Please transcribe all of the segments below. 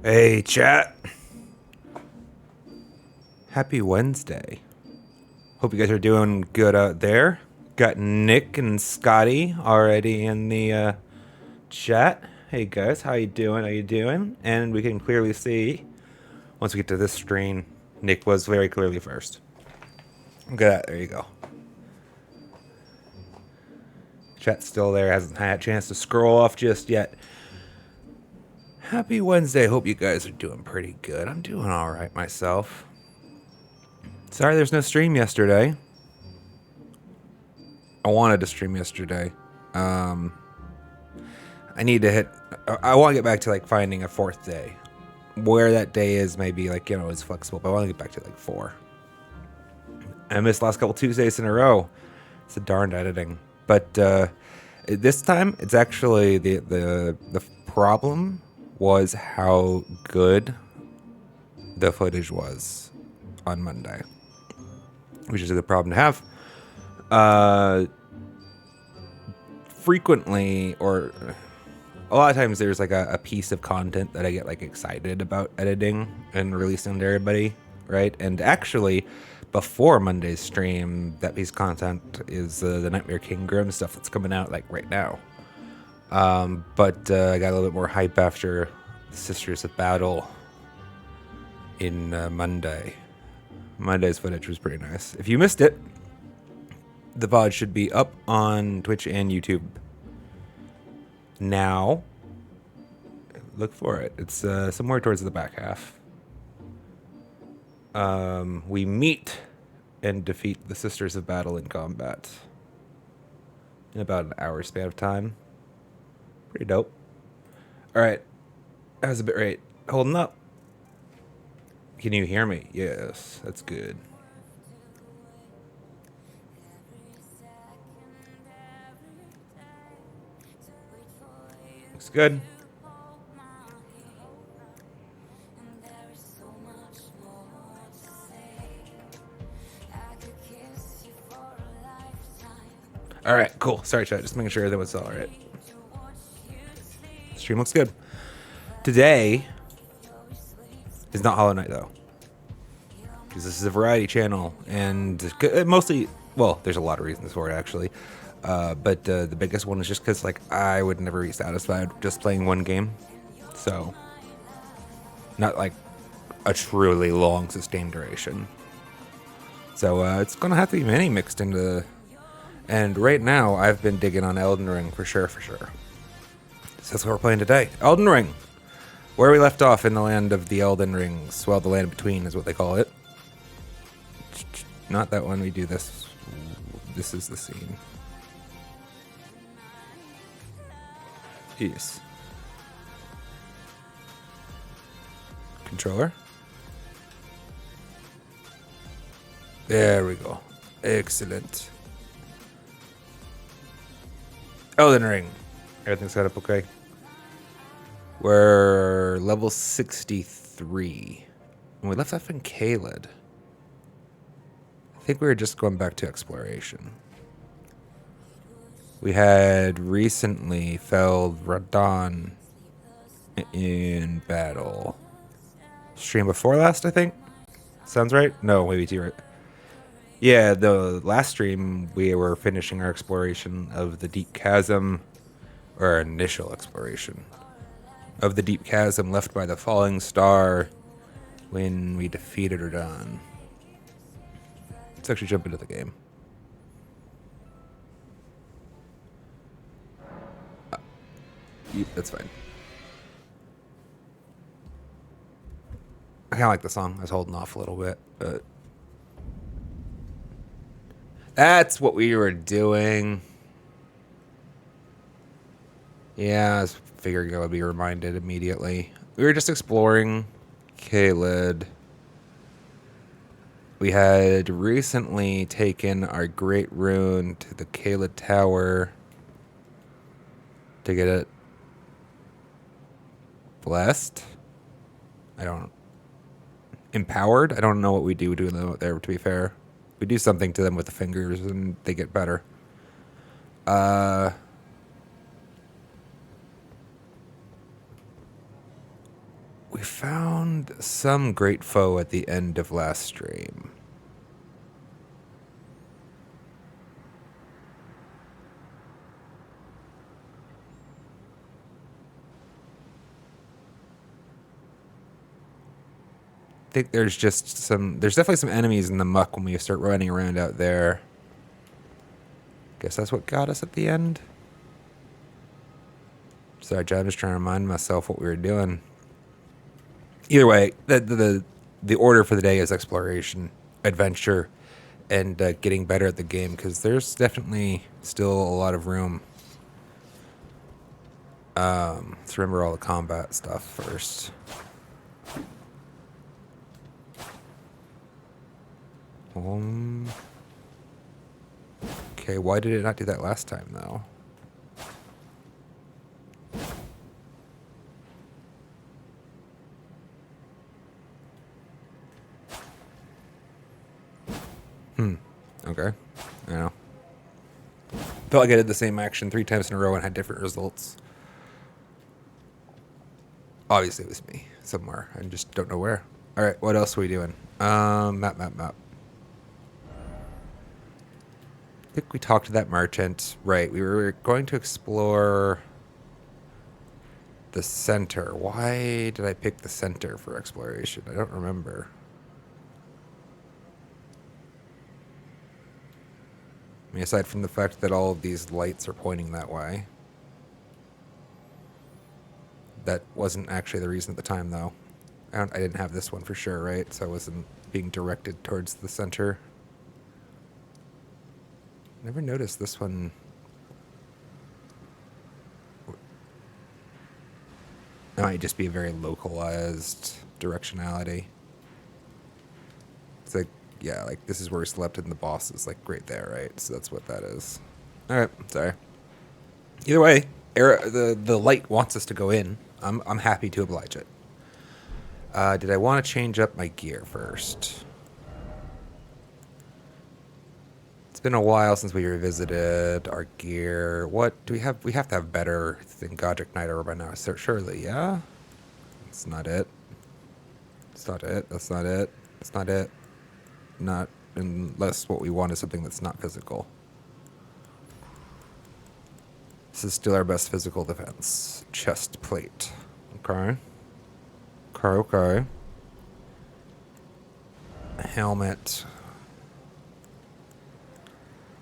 Hey, chat. Happy Wednesday. Hope you guys are doing good out there. Got Nick and Scotty already in the chat. Hey guys, how you doing? How you doing? And we can clearly see, once we get to this screen, Nick was very clearly first. Look at that. There you go. Chat's still there. Hasn't had a chance to scroll off just yet. Happy Wednesday. Hope you guys are doing pretty good. I'm doing alright myself. Sorry there's no stream yesterday. I wanted to stream yesterday. I need to hit... I want to get back to, like, finding a fourth day. Where that day is, maybe, like, you know, is flexible. But I want to get back to, like, 4. I missed the last couple Tuesdays in a row. It's a darned editing. But this time, it's actually... The problem was how good the footage was on Monday. Which is a good problem to have. Frequently, or a lot of times, there's like a piece of content that I get like excited about editing and releasing to everybody, right? And actually, before Monday's stream, that piece of content is the Nightmare King Grim stuff that's coming out like right now. But I got a little bit more hype after the Sisters of Battle in Monday. Monday's footage was pretty nice. If you missed it, the VOD should be up on Twitch and YouTube now. Look for it. It's somewhere towards the back half. We meet and defeat the Sisters of Battle in combat in about an hour span of time. Pretty dope. Alright. How's the bit rate? Holding up? Can you hear me? Yes, that's good. Looks good. All right, cool. Sorry, chat. Just making sure that was all right. Stream looks good. Today is not Hollow Knight though, because this is a variety channel, and mostly, well, there's a lot of reasons for it actually. But the biggest one is just because, like, I would never be satisfied just playing one game. So, not like a truly long, sustained duration. So, it's going to have to be many mixed into... And right now, I've been digging on Elden Ring for sure. So that's what we're playing today. Elden Ring! Where we left off in the land of the Elden Rings. Well, the land between is what they call it. Not that one. We do this. This is the scene. Yes. Controller. There we go. Excellent. Elden Ring. Everything's set up okay. We're level 63. And we left off in Caelid. I think we were just going back to exploration. We had recently felled Radon in battle. Stream before last, I think? Sounds right? No, maybe too right. Yeah, the last stream, we were finishing our exploration of the Deep Chasm, or our initial exploration of the Deep Chasm left by the Falling Star when we defeated Radon. Let's actually jump into the game. Yep, that's fine. I kind of like the song. I was holding off a little bit, but... That's what we were doing. Yeah, I was figuring I would be reminded immediately. We were just exploring Caelid. We had recently taken our Great Rune to the Caelid Tower to get it blessed. Empowered? I don't know what we do there, to be fair. We do something to them with the fingers and they get better. We found some great foe at the end of last stream. I think there's definitely some enemies in the muck when we start running around out there. Guess that's what got us at the end. Sorry, John, I'm just trying to remind myself what we were doing. Either way, the order for the day is exploration, adventure, and getting better at the game, because there's definitely still a lot of room. Let's remember all the combat stuff first. Okay, why did it not do that last time, though? Okay. I don't know. Felt like I did the same action 3 times in a row and had different results. Obviously, it was me somewhere. I just don't know where. All right, what else are we doing? Map. I think we talked to that merchant. Right, we were going to explore the center. Why did I pick the center for exploration? I don't remember. I mean, aside from the fact that all of these lights are pointing that way. That wasn't actually the reason at the time, though. I didn't have this one for sure, right? So I wasn't being directed towards the center. Never noticed this one. It might just be a very localized directionality. It's like, yeah, like this is where we slept and the boss is like right there, right? So that's what that is. All right, sorry. Either way, the light wants us to go in. I'm happy to oblige it. Did I want to change up my gear first? It's been a while since we revisited our gear. What do we have? We have to have better than Godric Knight Armor by now. So surely, yeah? That's not it. That's not it. That's not it. That's not it. Not unless what we want is something that's not physical. This is still our best physical defense. Chest plate. Okay. Okay. Helmet.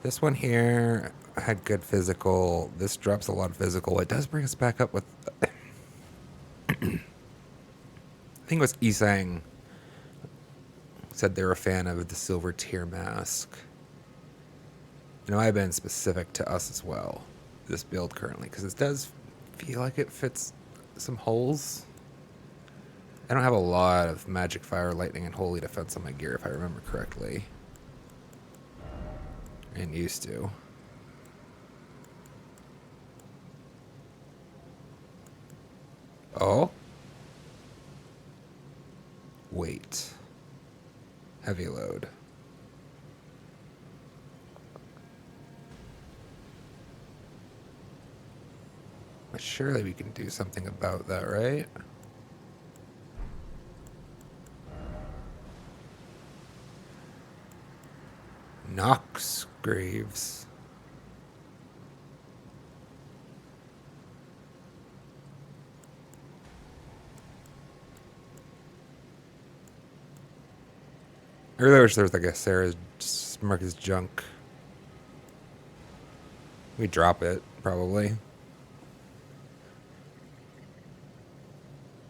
This one here had good physical. This drops a lot of physical. It does bring us back up with... I think it was Isang said they were a fan of the silver tier mask. It might have been specific to us as well, this build currently, because it does feel like it fits some holes. I don't have a lot of magic, fire, lightning, and holy defense on my gear, if I remember correctly. And used to. Oh. Wait. Heavy load. But surely we can do something about that, right? Nox Graves. I really wish there was like a Sarah's Marcus junk. We drop it, probably.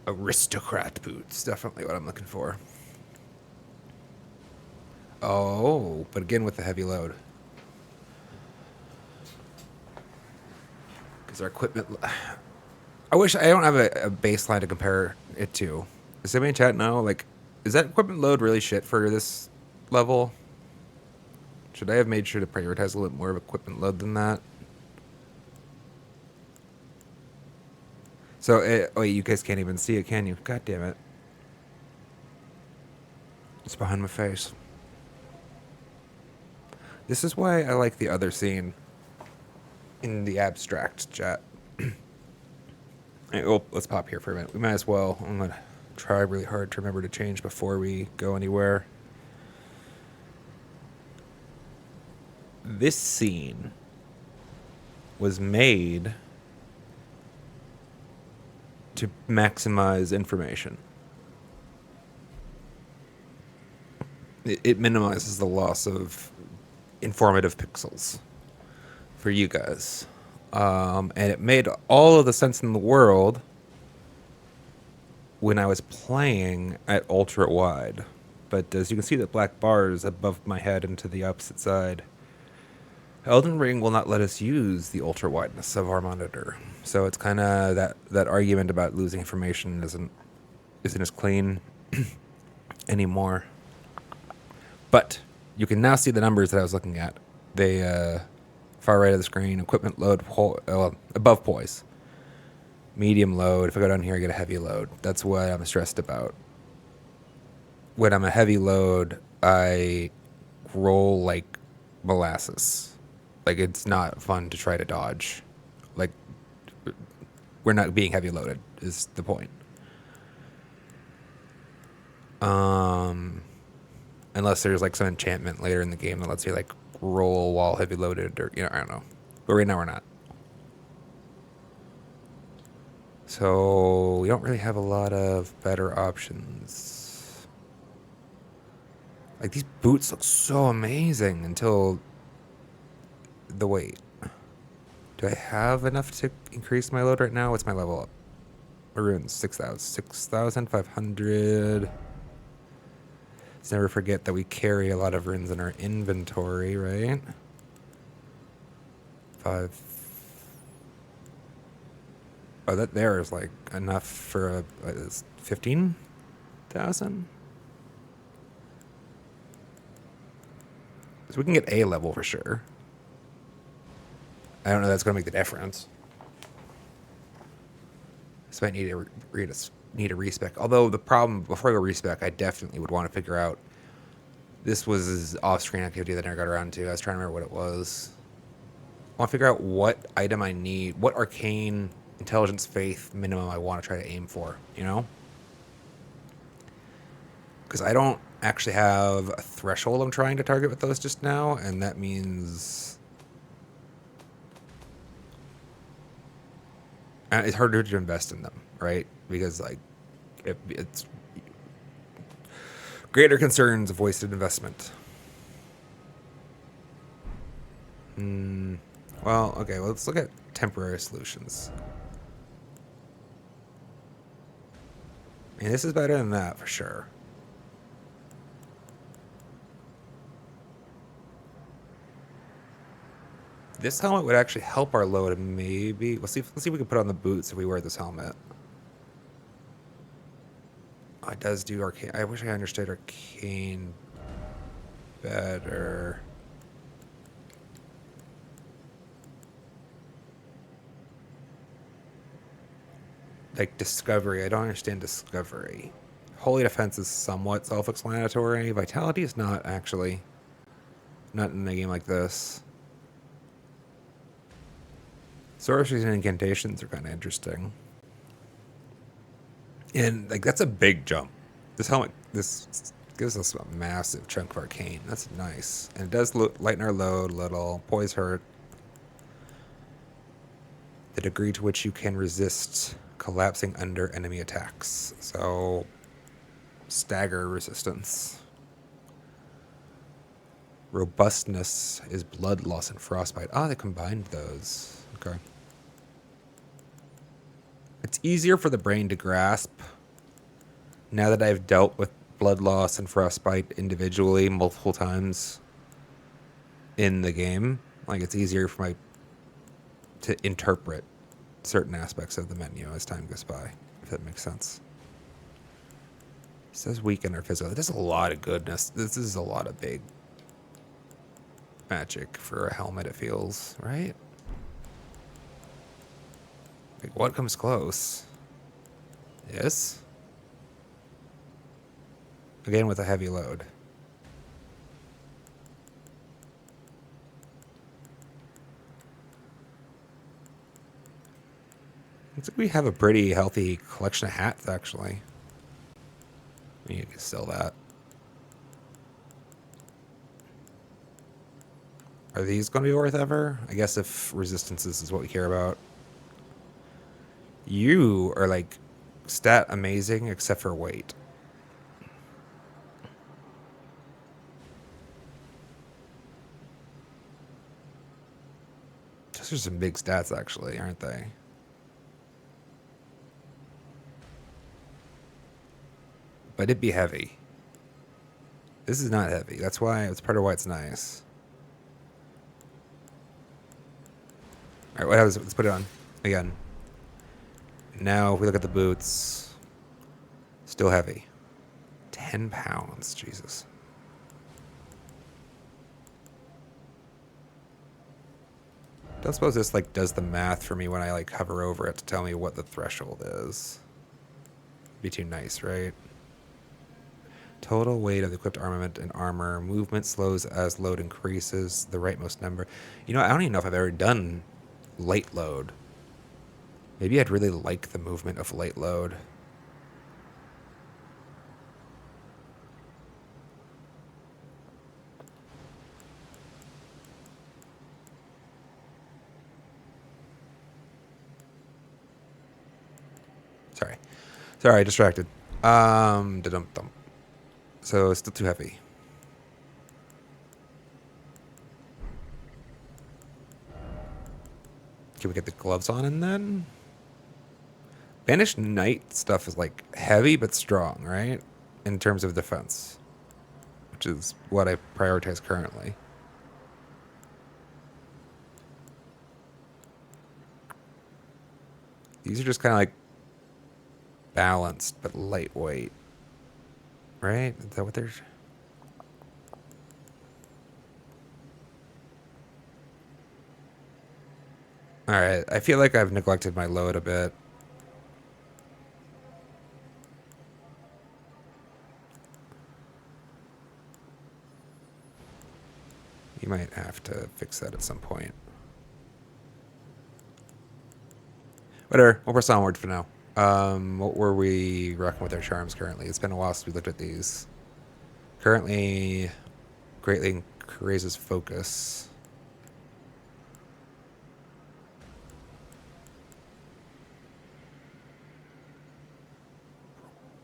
Aristocrat boots, definitely what I'm looking for. Oh, but again with the heavy load. Because our equipment... I wish I don't have a baseline to compare it to. Does anybody in chat know? Like, is that equipment load really shit for this level? Should I have made sure to prioritize a little bit more of equipment load than that? So, oh, you guys can't even see it, can you? God damn it. It's behind my face. This is why I like the other scene in the abstract chat. Hey, oh, let's pop here for a minute. We might as well. I'm gonna try really hard to remember to change before we go anywhere. This scene was made to maximize information. It minimizes the loss of informative pixels for you guys. And it made all of the sense in the world when I was playing at ultra wide. But as you can see, the black bars above my head and to the opposite side. Elden Ring will not let us use the ultra wideness of our monitor, so it's kind of that argument about losing information isn't as clean anymore. But you can now see the numbers that I was looking at. They far right of the screen, equipment load above poise, medium load. If I go down here, I get a heavy load. That's what I'm stressed about. When I'm a heavy load, I roll like molasses. Like, it's not fun to try to dodge. Like, we're not being heavy loaded is the point. Unless there's like some enchantment later in the game that lets you like roll while heavy loaded, or I don't know. But right now we're not. So we don't really have a lot of better options. Like, these boots look so amazing until the weight. Do I have enough to increase my load right now? What's my level up? Runes 6,500. Let's never forget that we carry a lot of runes in our inventory, right? 5. Oh, that there is like enough for a 15,000. So we can get A level for sure. I don't know if that's going to make the difference. So I need a respec. Although the problem, before I go respec, I definitely would want to figure out. This was off-screen activity that I never got around to. I was trying to remember what it was. I want to figure out what item I need, what arcane intelligence faith minimum I want to try to aim for, Because I don't actually have a threshold I'm trying to target with those just now, and that means it's harder to invest in them, right? Because like it's greater concerns of wasted investment. Well, okay, let's look at temporary solutions. I mean, this is better than that for sure. This helmet would actually help our load, maybe. Let's see if we can put on the boots if we wear this helmet. Oh, it does do arcane. I wish I understood arcane better. Like discovery, I don't understand discovery. Holy defense is somewhat self-explanatory. Vitality is not, actually. Not in a game like this. Sorceries and incantations are kind of interesting. And like, that's a big jump. This helmet, this gives us a massive chunk of arcane. That's nice. And it does lighten our load a little. Poise hurt. The degree to which you can resist collapsing under enemy attacks. So, stagger resistance. Robustness is blood loss and frostbite. Ah, they combined those. Okay. It's easier for the brain to grasp now that I've dealt with blood loss and frostbite individually multiple times in the game. Like, it's easier for to interpret certain aspects of the menu as time goes by, if that makes sense. It says weaken or physical. There's a lot of goodness. This is a lot of big magic for a helmet, it feels, right? Like, what comes close? This? Again with a heavy load. Looks like we have a pretty healthy collection of hats, actually. You can sell that. Are these going to be worth ever? I guess if resistances is what we care about. You are like stat amazing except for weight. Those are some big stats actually, aren't they? But it'd be heavy. This is not heavy. That's why it's part of why it's nice. All right, what happens? Let's put it on again. Now, if we look at the boots, still heavy. 10 pounds. Jesus. Don't suppose this like does the math for me when I like hover over it to tell me what the threshold is. Be too nice, right? Total weight of the equipped armament and armor. Movement slows as load increases. The rightmost number. You know, I don't even know if I've ever done light load. Maybe I'd really like the movement of light load. Sorry, distracted. Da-dum-dum. So it's still too heavy. Can we get the gloves on and then? Banished Knight stuff is like heavy but strong, right? In terms of defense, which is what I prioritize currently. These are just kind of like balanced but lightweight, right? Is that what they're... All right, I feel like I've neglected my load a bit. You might have to fix that at some point. Whatever, we'll press onward for now. What were we rocking with our charms currently? It's been a while since we looked at these. Currently, greatly raises focus.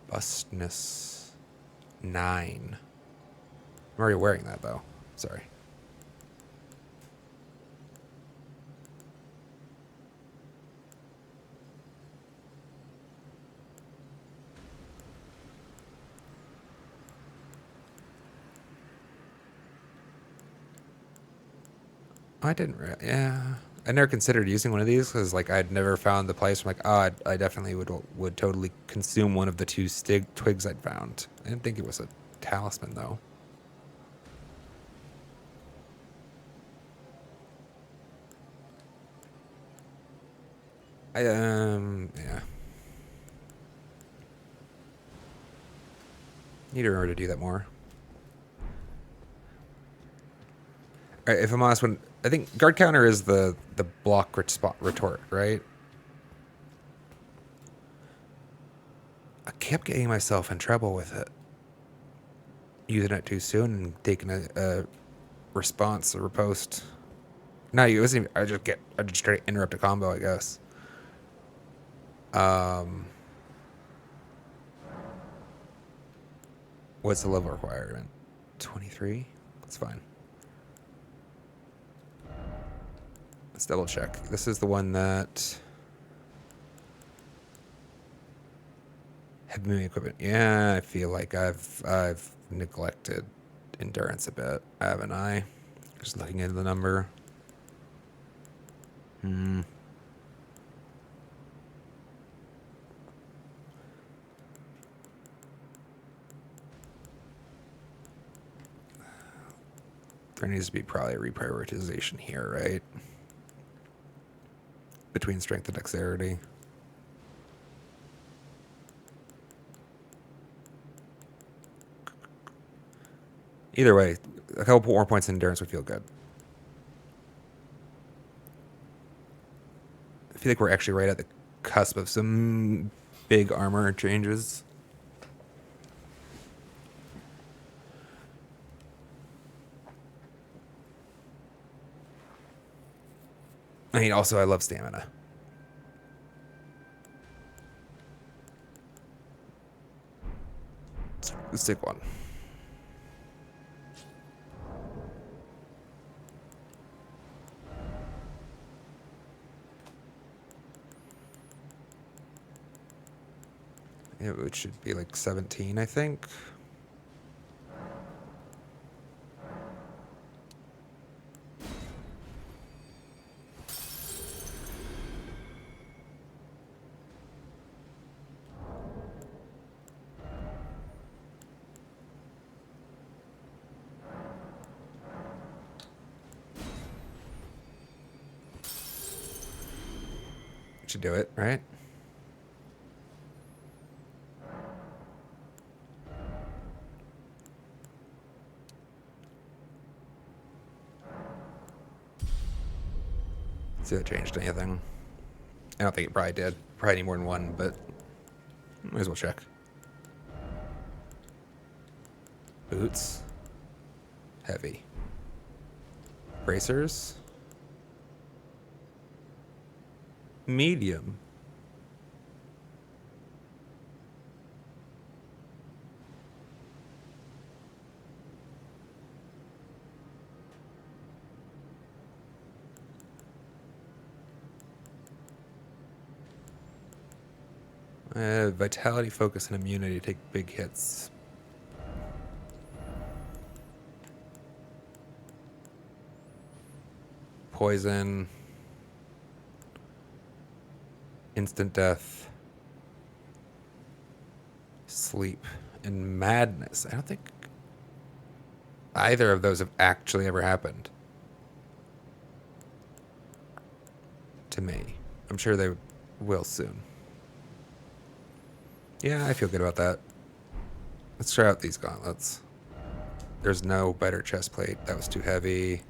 Robustness 9. I'm already wearing that though. Sorry. I didn't really, yeah. I never considered using one of these because like I'd never found the place. I'm like, oh, I definitely would totally consume one of the two twigs I'd found. I didn't think it was a talisman though. Yeah. Need to remember to do that more. All right, if I'm honest, when I think guard counter is the block retort, right? I kept getting myself in trouble with it, using it too soon and taking a response, a riposte. No, it wasn't even, I just try to interrupt a combo, I guess. What's the level requirement? 23? That's fine. Let's double check. This is the one that heavy moving equipment. Yeah, I feel like I've neglected endurance a bit, haven't I? Just looking into the number. There needs to be probably a reprioritization here, right? Between strength and dexterity. Either way, a couple more points in endurance would feel good. I feel like we're actually right at the cusp of some big armor changes. I mean, also, I love stamina. Let's take one. It should be like 17, I think. Should do it, right? See if it changed anything. I don't think it probably did. Probably need more than one, but might as well check. Boots. Heavy. Bracers. Medium. Vitality, focus, and immunity take big hits. Poison. Instant death. Sleep. And madness. I don't think either of those have actually ever happened. To me. I'm sure they will soon. Yeah, I feel good about that. Let's try out these gauntlets. There's no better chest plate. That was too heavy.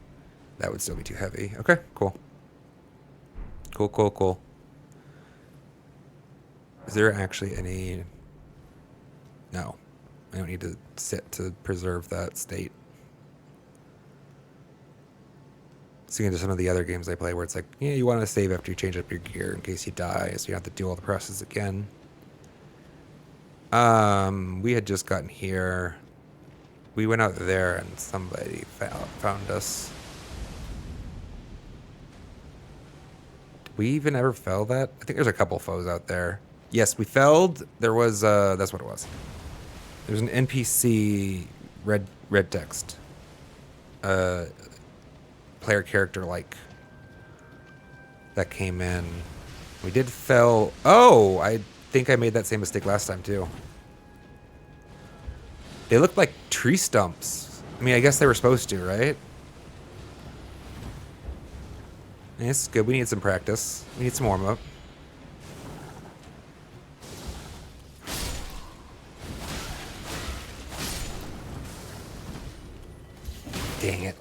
That would still be too heavy. Okay, cool. Cool. Is there actually any... No. I don't need to sit to preserve that state. Seeing to some of the other games I play where it's like, yeah, you want to save after you change up your gear in case you die, so you have to do all the process again. We had just gotten here. We went out there and somebody found us. Did we even ever fell that? I think there's a couple foes out there. Yes, we felled. There was, that's what it was. There's an NPC, red text. Player character like that came in. We did fell. Oh, I think I made that same mistake last time too. They looked like tree stumps. I mean, I guess they were supposed to, right? It's good. We need some practice. We need some warm up. Dang it.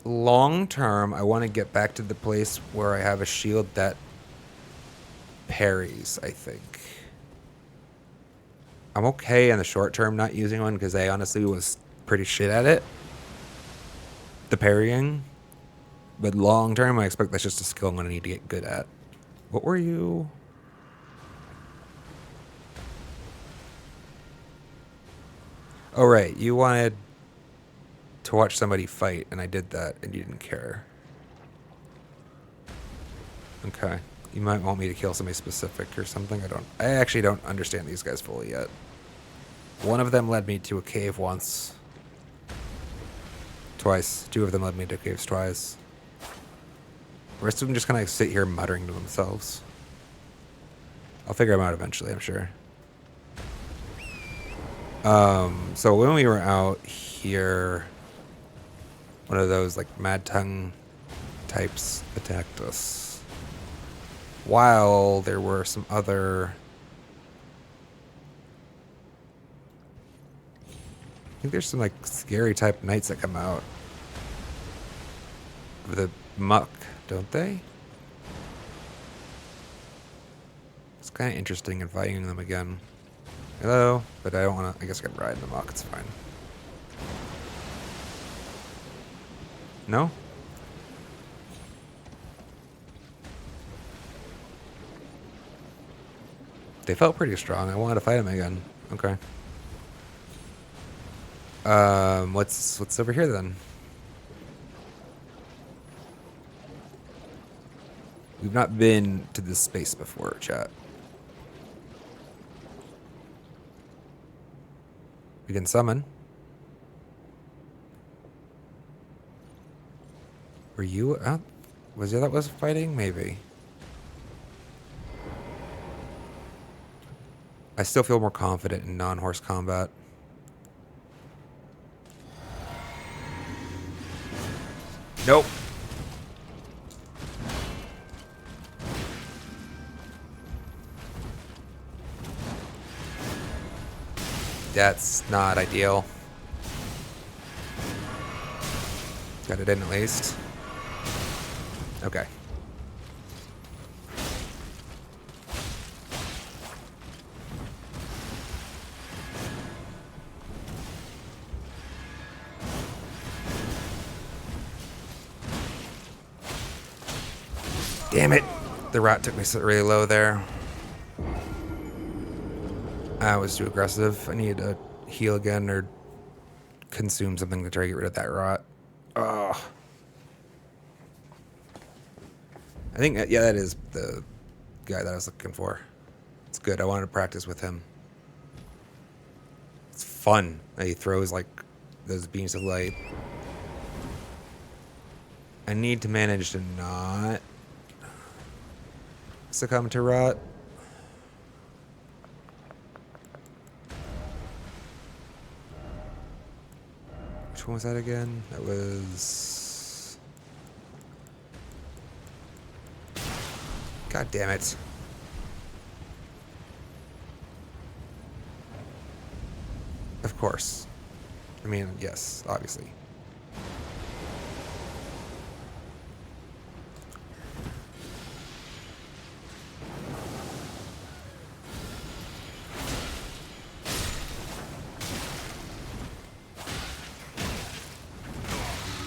Long term, I want to get back to the place where I have a shield that parries, I think. I'm okay in the short term not using one because I honestly was pretty shit at it. The parrying. But long term, I expect that's just a skill I'm going to need to get good at. What were you? Oh, right. You wanted to watch somebody fight, and I did that, and you didn't care. Okay. You might want me to kill somebody specific or something. I actually don't understand these guys fully yet. One of them led me to a cave once. Twice. Two of them led me to caves twice. The rest of them just kind of sit here muttering to themselves. I'll figure them out eventually, I'm sure. So when we were out here, one of those like mad tongue types attacked us. While there were some other... I think there's some like scary type knights that come out of the muck, don't they? kind of interesting in fighting them again. Hello, but I don't want to. I guess I can ride them off. It's fine. No? They felt pretty strong. I wanted to fight them again. Okay. What's over here then? We've not been to this space before, chat. We can summon. Were you out? Was there that was fighting? Maybe. I still feel more confident in non-horse combat. Nope. That's not ideal. Got it in at least. Okay. Damn it. The rat took me really low there. I was too aggressive. I needed to heal again or consume something to try to get rid of that rot. Oh. I think, yeah, that is the guy that I was looking for. It's good. I wanted to practice with him. It's fun. He throws, like, those beams of light. I need to manage to not succumb to rot. Which one was that again? That was... God damn it. Of course. I mean, yes, obviously.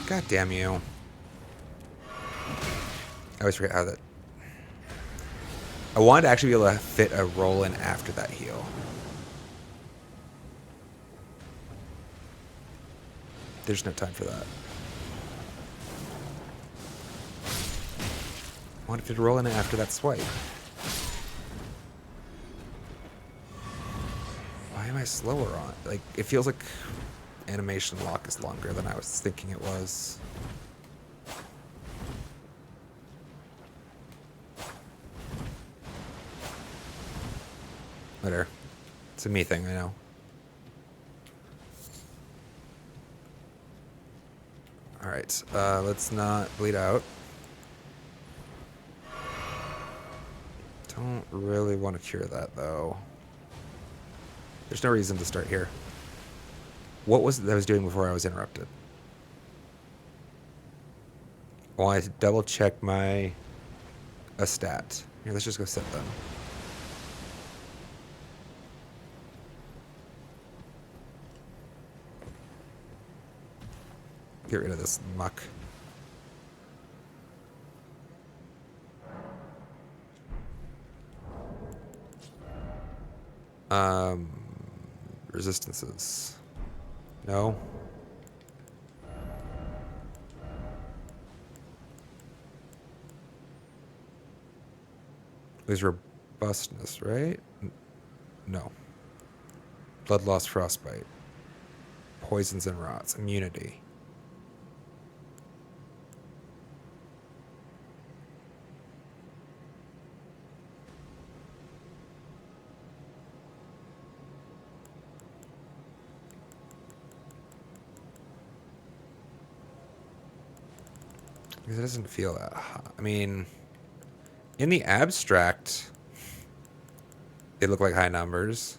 God damn you. I always forget how that... I wanted to actually be able to fit a roll in after that heal. There's no time for that. I wanted to roll in after that swipe. Why am I slower on? Like, it feels like animation lock is longer than I was thinking it was. Whatever. It's a me thing, I know. Alright, let's not bleed out. Don't really want to cure that, though. There's no reason to start here. What was it that I was doing before I was interrupted? I wanted to double check my... a stat. Here, let's just go sit then. Get rid of this muck. Resistances. No. There's robustness, right? No. Blood loss, frostbite. Poisons and rots. Immunity. Because it doesn't feel that hot. I mean, in the abstract, they look like high numbers.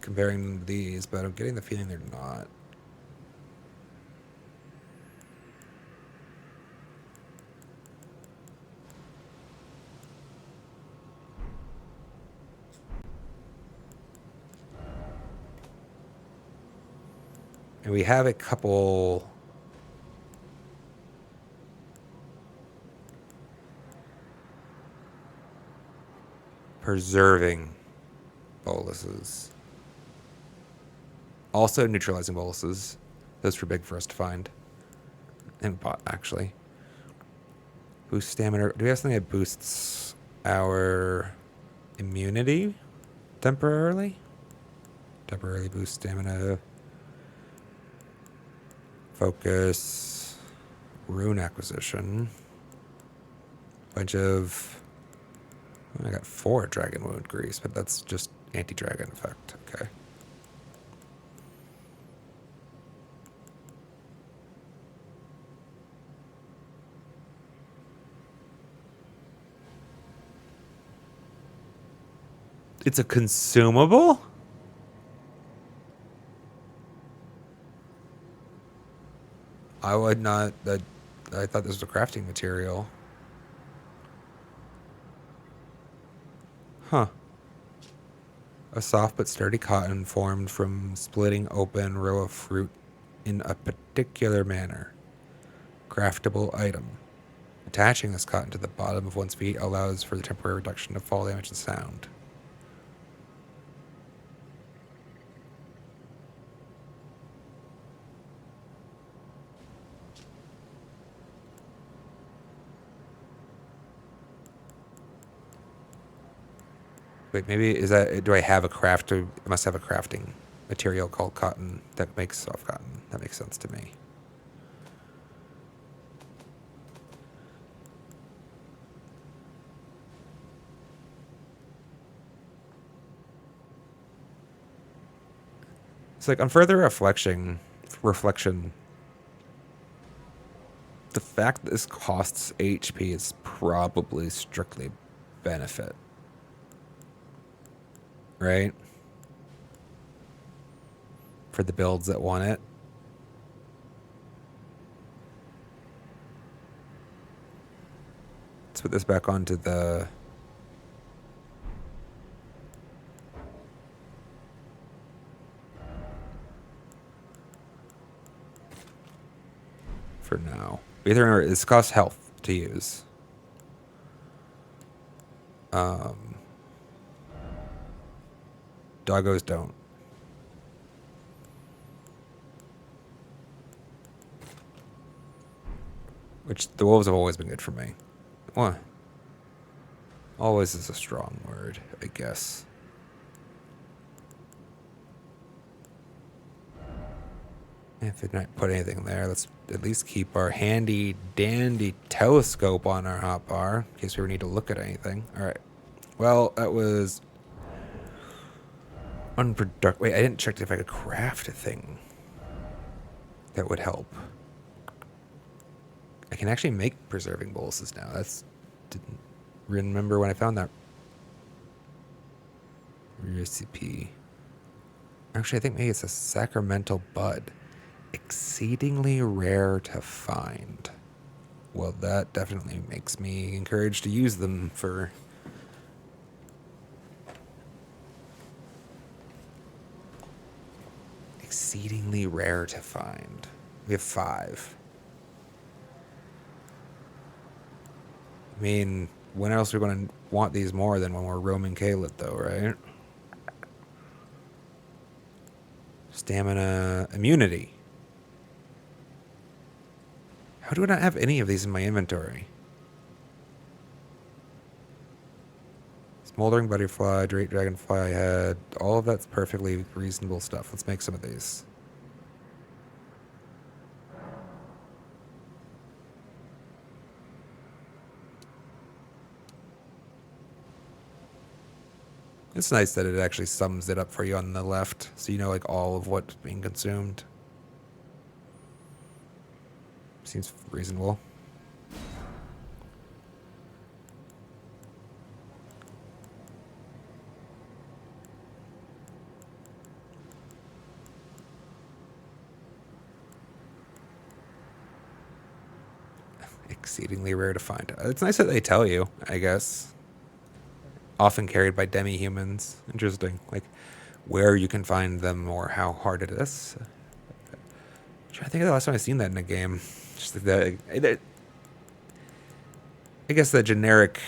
Comparing these, but I'm getting the feeling they're not. And we have a couple preserving boluses. Also neutralizing boluses. Those were big for us to find. And bought, actually. Boost stamina. Do we have something that boosts our immunity temporarily? Temporarily boost stamina. Focus. Rune acquisition. Bunch of... I got 4 dragon wound grease, but that's just anti-dragon effect. Okay. It's a consumable? I would not... I thought this was a crafting material. Huh. A soft but sturdy cotton formed from splitting open row of fruit in a particular manner. Craftable item. Attaching this cotton to the bottom of one's feet allows for the temporary reduction of fall damage and sound. Wait, maybe is that... Do I have a craft? I must have a crafting material called cotton that makes soft cotton. That makes sense to me. It's like on further reflection, the fact that this costs HP is probably strictly benefit. Right? For the builds that want it. Let's put this back onto the... For now. Either remember, this costs health to use. Doggos don't. Which the wolves have always been good for me. What? Always is a strong word, I guess. If they don't put anything there, let's at least keep our handy dandy telescope on our hotbar in case we ever need to look at anything. All right. Well, that was unproductive. Wait, I didn't check if I could craft a thing that would help. I can actually make preserving boluses now. Didn't remember when I found that recipe. Actually, I think maybe it's a sacramental bud. Exceedingly rare to find. Well, that definitely makes me encouraged to use them for... Exceedingly rare to find. We have 5. I mean, when else are we going to want these more than when we're roaming Kalit, though, right? Stamina, immunity. How do I not have any of these in my inventory? Smoldering butterfly, great dragonfly head. All of that's perfectly reasonable stuff. Let's make some of these. It's nice that it actually sums it up for you on the left, so you know like all of what's being consumed. Seems reasonable. Exceedingly rare to find. It's nice that they tell you, I guess. Often carried by demi-humans. Interesting. Like, where you can find them or how hard it is. I think of the last time I seen that in a game. Just like that. I guess the generic,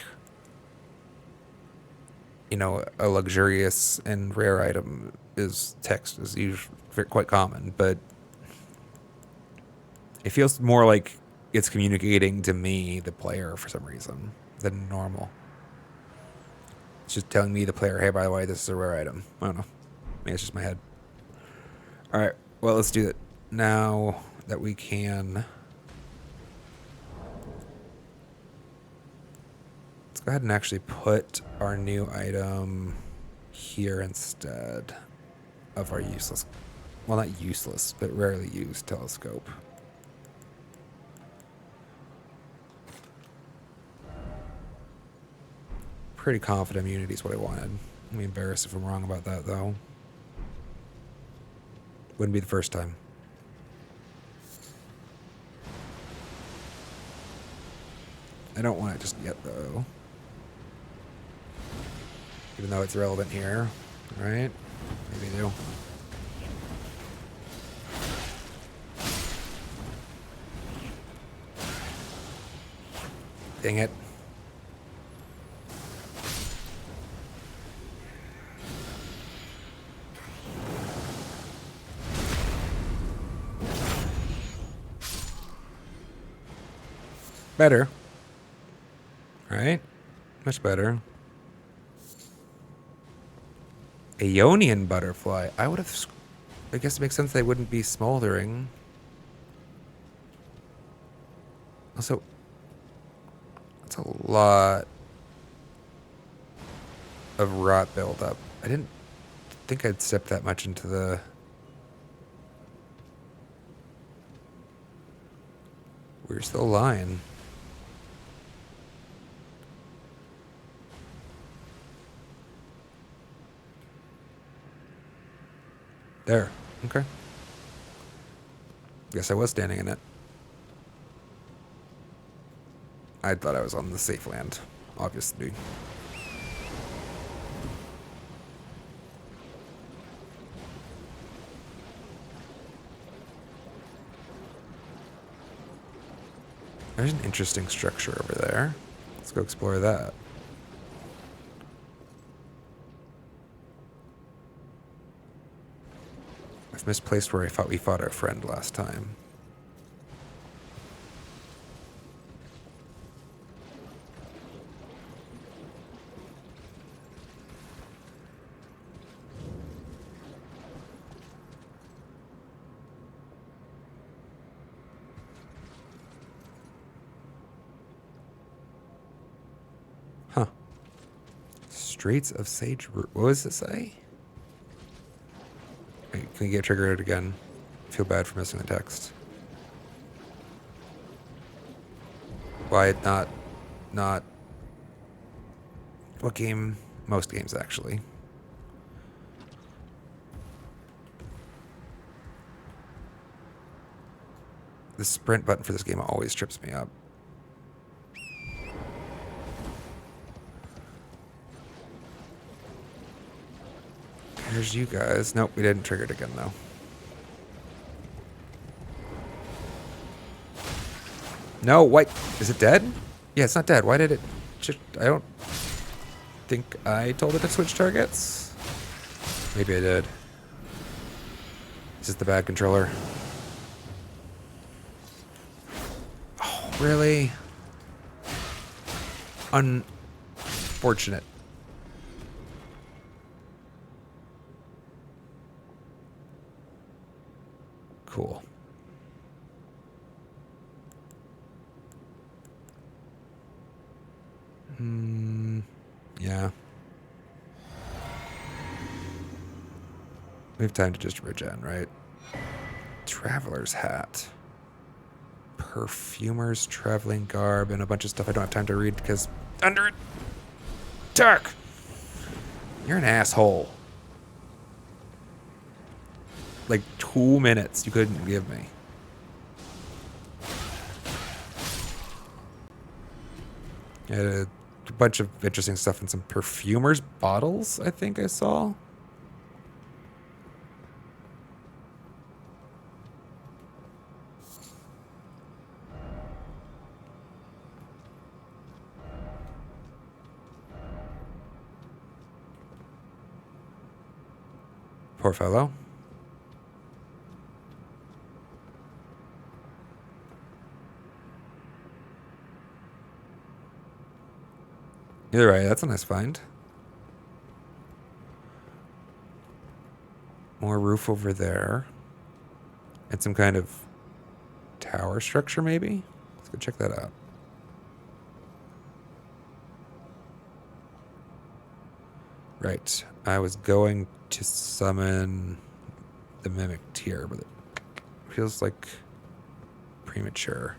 a luxurious and rare item is text is usually quite common, but it feels more like it's communicating to me, the player, for some reason, than normal. It's just telling me, the player, hey, by the way, this is a rare item. I don't know. Maybe it's just my head. All right. Well, let's do it. Now that we can... Let's go ahead and actually put our new item here instead of our useless... Well, not useless, but rarely used telescope. Pretty confident immunity is what I wanted. I'd be embarrassed if I'm wrong about that, though. Wouldn't be the first time. I don't want it just yet, though. Even though it's relevant here, right? Maybe I do. Dang it. Better. Right? Much better. Aeonian butterfly. I would have... I guess it makes sense they wouldn't be smoldering. Also, that's a lot of rot buildup. I didn't think I'd step that much into the... Where's the line? There. Okay. Guess I was standing in it. I thought I was on the safe land, obviously. There's an interesting structure over there. Let's go explore that. I've misplaced where I thought we fought our friend last time. Huh. Straits of Sage Root. What does it say? Wait, can we get triggered again? I feel bad for missing the text. Why not... What game? Most games, actually. The sprint button for this game always trips me up. There's you guys. Nope, we didn't trigger it again, though. No, what? Is it dead? Yeah, it's not dead. Why did it... I don't think I told it to switch targets. Maybe I did. Is this the bad controller? Oh, really? Unfortunate. Cool. Yeah. We have time to just regen, right? Traveler's hat. Perfumer's traveling garb and a bunch of stuff I don't have time to read because under it. Dark! You're an asshole. Like 2 minutes you couldn't give me. A bunch of interesting stuff and some perfumer's bottles, I think I saw. Poor fellow. You're right, that's a nice find. More roof over there. And some kind of tower structure, maybe? Let's go check that out. Right. I was going to summon the Mimic Tier, but it feels like premature.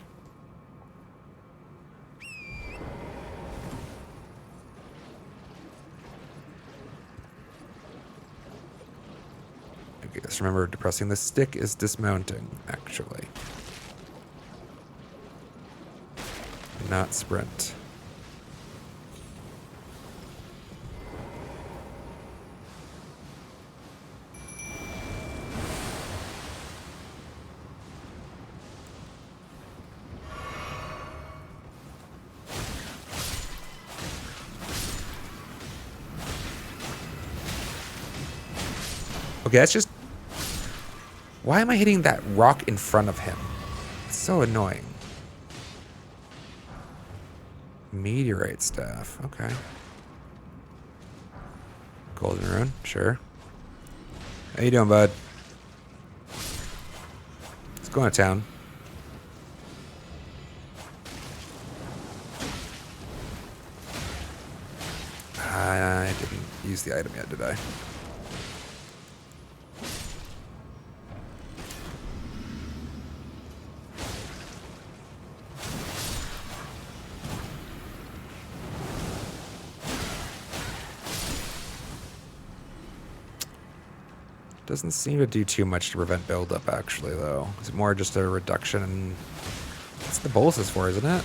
Okay, just remember, depressing the stick is dismounting, actually. Not sprint. Okay, that's just... Why am I hitting that rock in front of him? It's so annoying. Meteorite staff. Okay. Golden rune. Sure. How you doing, bud? Let's go to town. I didn't use the item yet, did I? Doesn't seem to do too much to prevent buildup, actually, though. It's more just a reduction in... That's the boluses for, isn't it?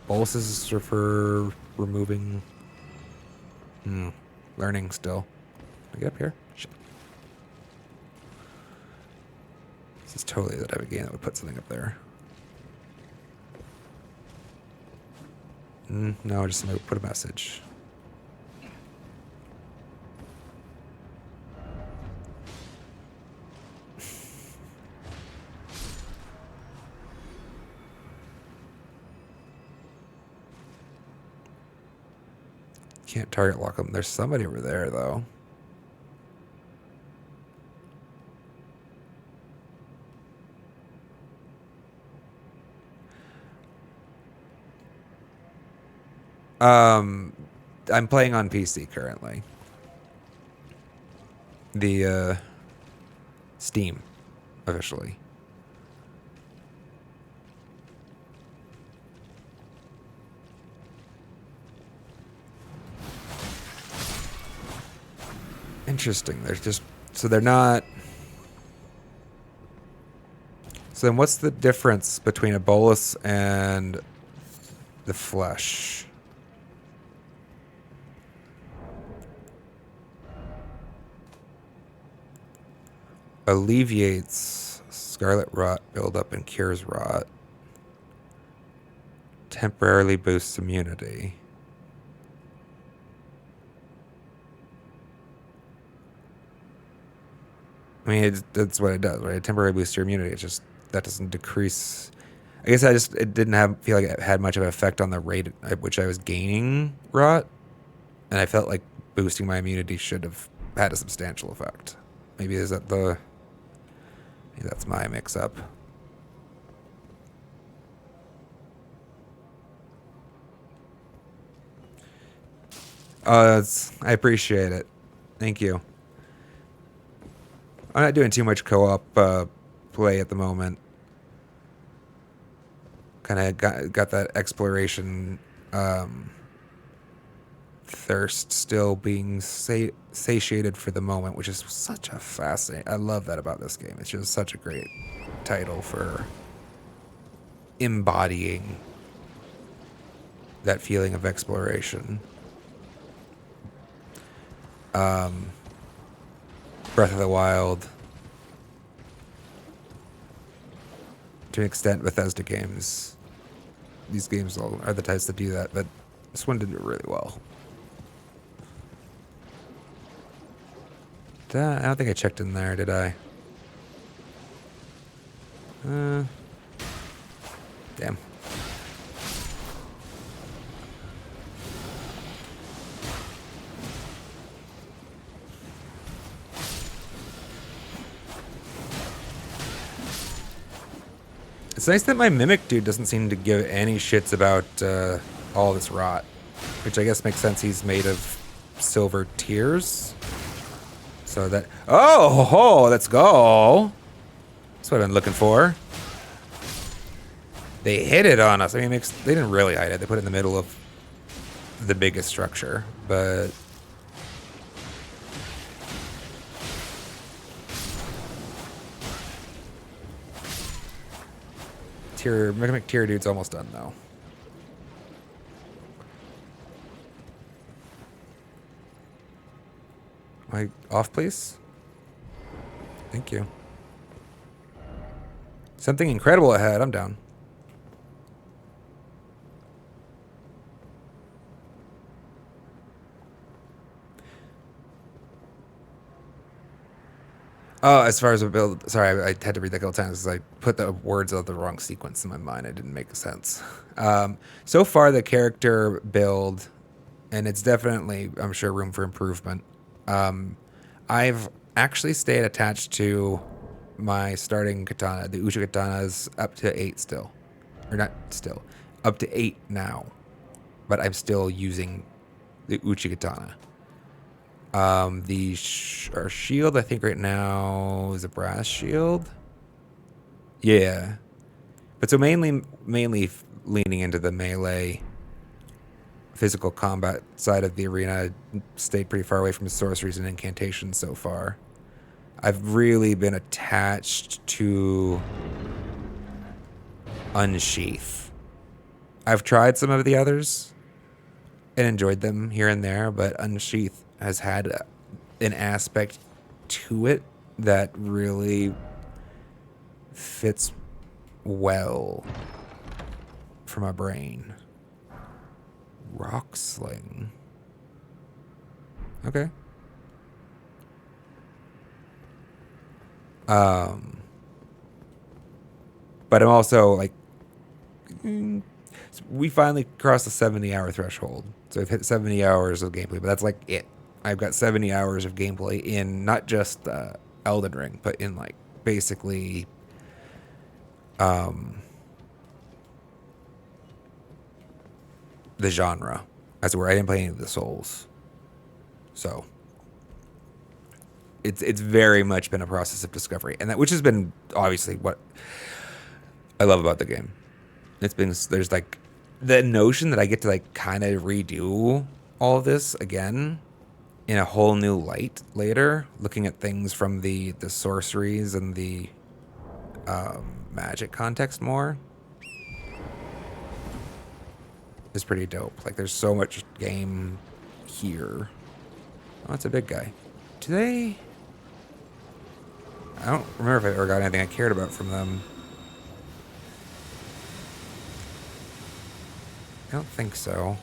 Boluses are for removing... Learning still. Can I get up here? Shit. This is totally the type of game that would put something up there. No, just somebody put a message. Can't target lock them. There's somebody over there, though. I'm playing on PC currently. The Steam, officially. Interesting. There's just... So they're not... So then what's the difference between a bolus and the flesh? Alleviates scarlet rot buildup and cures rot. Temporarily boosts immunity. I mean, that's what it does, right? It temporarily boosts your immunity. It's just that doesn't decrease. I guess it didn't feel like it had much of an effect on the rate at which I was gaining rot, and I felt like boosting my immunity should have had a substantial effect. Maybe maybe that's my mix-up. I appreciate it. Thank you. I'm not doing too much co-op play at the moment. Kind of got that exploration thirst still being satiated for the moment, which is such a fascinating... I love that about this game. It's just such a great title for embodying that feeling of exploration. Breath of the Wild, to an extent, Bethesda games. These games all are the types that do that, but this one did it really well. I don't think I checked in there, did I? Damn. It's nice that my Mimic dude doesn't seem to give any shits about all this rot. Which I guess makes sense, he's made of silver tears. So that... Oh, ho, let's go! That's what I've been looking for. They hit it on us. I mean, they didn't really hide it. They put it in the middle of the biggest structure, but... Mimic tier dude's almost done, though. Am I off, please? Thank you. Something incredible ahead. I'm down. Oh, as far as a build, sorry, I had to read that a couple times because I put the words out the wrong sequence in my mind. It didn't make sense. So far, the character build, and it's definitely, I'm sure, room for improvement. I've actually stayed attached to my starting katana. The Uchi katana is up to 8 still. Or not still. Up to 8 now. But I'm still using the Uchi katana. Our shield, I think right now is a brass shield. Yeah. But so mainly leaning into the melee physical combat side of the arena. Stayed pretty far away from sorceries and incantations so far. I've really been attached to Unsheath. I've tried some of the others and enjoyed them here and there, but Unsheath has had an aspect to it that really fits well for my brain. Rock Sling. Okay. But I'm also like, we finally crossed the 70-hour threshold. So I've hit 70 hours of gameplay, but that's like it. I've got 70 hours of gameplay in not just Elden Ring, but in like basically the genre. As it were, I didn't play any of the Souls. So it's very much been a process of discovery, and that which has been obviously what I love about the game. It's been, there's like the notion that I get to like kind of redo all of this again in a whole new light later, looking at things from the sorceries and the magic context more, is pretty dope. Like there's so much game here. Oh, that's a big guy. Do they... I don't remember if I ever got anything I cared about from them. I don't think so.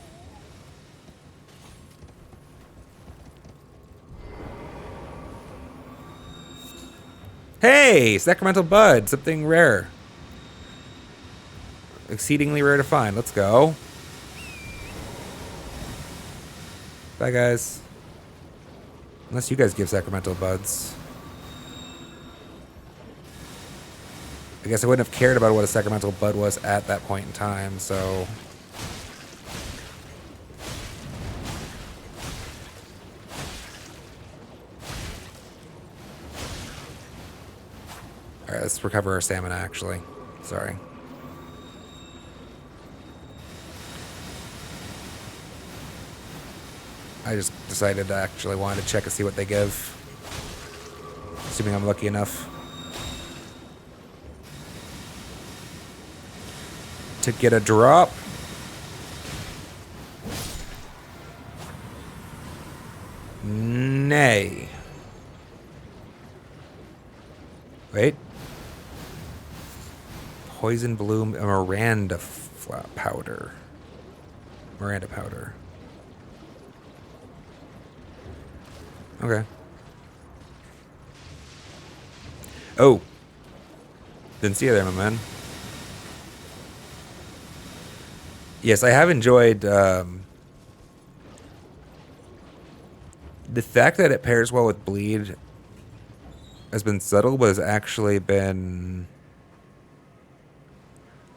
Hey! Sacramental Bud! Something rare. Exceedingly rare to find. Let's go. Bye, guys. Unless you guys give Sacramental Buds. I guess I wouldn't have cared about what a Sacramental Bud was at that point in time, so... Alright, let's recover our stamina, actually. Sorry. I just decided I actually wanted to check and see what they give. Assuming I'm lucky enough to get a drop. Nay. Wait. Poison Bloom, a Miranda powder. Miranda powder. Okay. Oh, didn't see you there, my man. Yes, I have enjoyed the fact that it pairs well with bleed has been subtle, but has actually been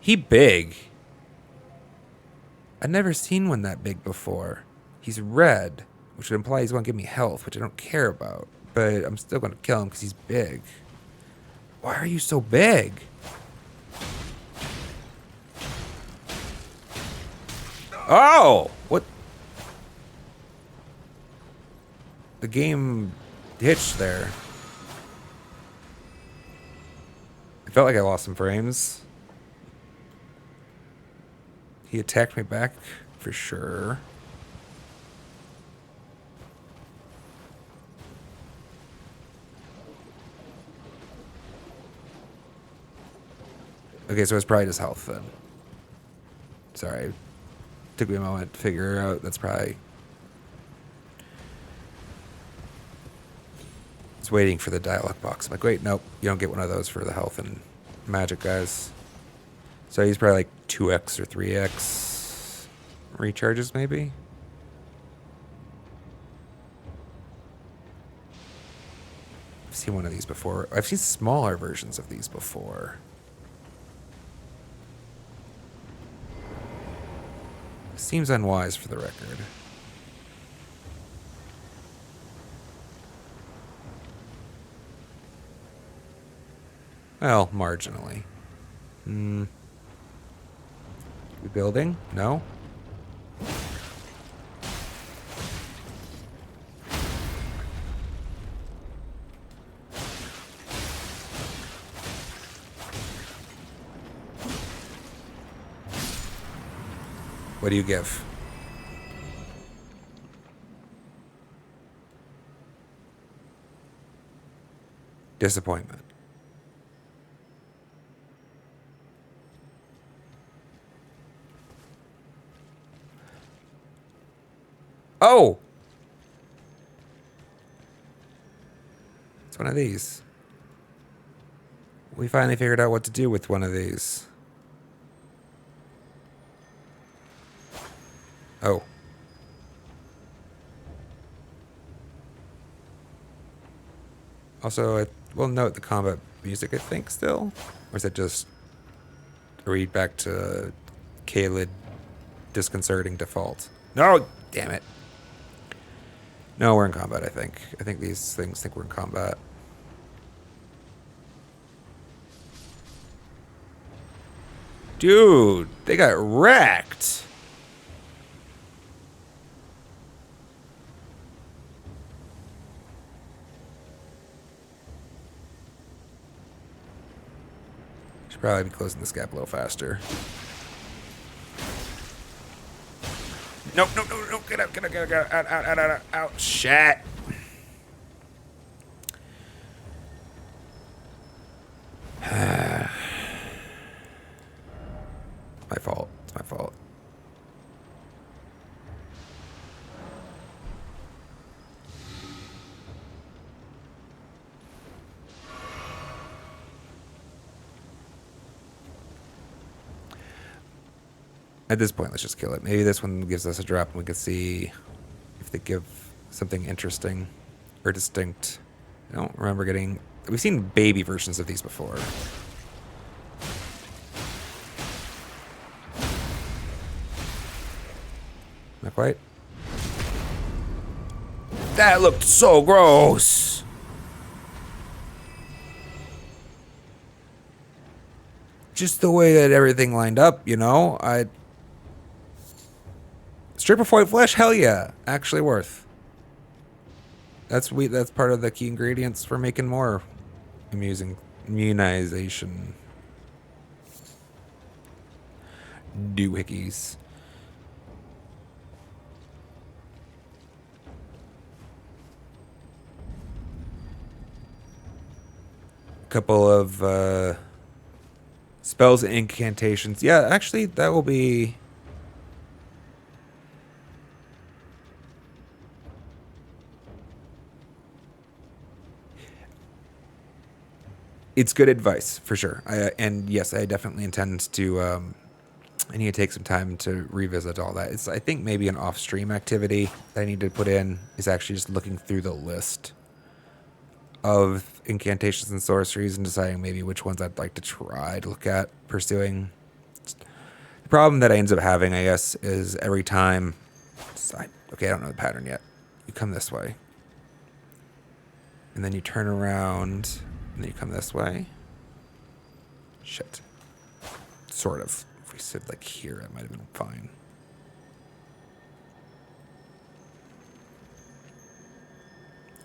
he big. I've never seen one that big before. He's red, which would imply he's going to give me health, which I don't care about. But I'm still going to kill him because he's big. Why are you so big? Oh! What? The game hitched there. It felt like I lost some frames. He attacked me back for sure. Okay, so it's probably just health then. Sorry. Took me a moment to figure out that's probably... It's waiting for the dialogue box. I'm like, wait, nope. You don't get one of those for the health and magic guys. So he's probably like 2x or 3x recharges maybe? I've seen one of these before. I've seen smaller versions of these before. Seems unwise for the record. Well, marginally. We building? No? What do you give? Disappointment. Oh! It's one of these. We finally figured out what to do with one of these. Oh. Also, I will note the combat music, I think, still? Or is it just a read back to Kaled disconcerting default? No! Damn it. No, we're in combat, I think. I think these things think we're in combat. Dude, they got wrecked. Should probably be closing this gap a little faster. Nope, nope, nope, nope. Get out, get out, get out, out, out, out, out, out. Shit. My fault. It's my fault. At this point, let's just kill it. Maybe this one gives us a drop and we can see if they give something interesting or distinct. I don't remember getting... We've seen baby versions of these before. Not quite. That looked so gross. Just the way that everything lined up, you know? Strip of white flesh? Hell yeah. Actually worth. That's part of the key ingredients for making more immunization doohickeys. Couple of spells and incantations. Yeah, actually, that will be... it's good advice for sure. And yes, I definitely intend to. I need to take some time to revisit all that. It's I think maybe an off-stream activity that I need to put in is actually just looking through the list of incantations and sorceries and deciding maybe which ones I'd like to try to look at pursuing. The problem that I end up having, I guess, is every time. Okay, I don't know the pattern yet. You come this way, and then you turn around, and then you come this way. Shit. Sort of. If we sit like here, it might have been fine.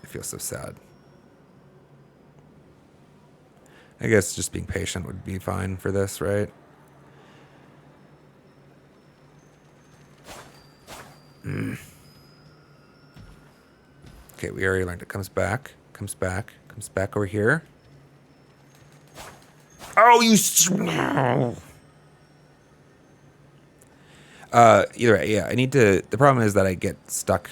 I feel so sad. I guess just being patient would be fine for this, right? Okay, we already learned it. Comes back over here. Oh, you... Either way, yeah, I need to... The problem is that I get stuck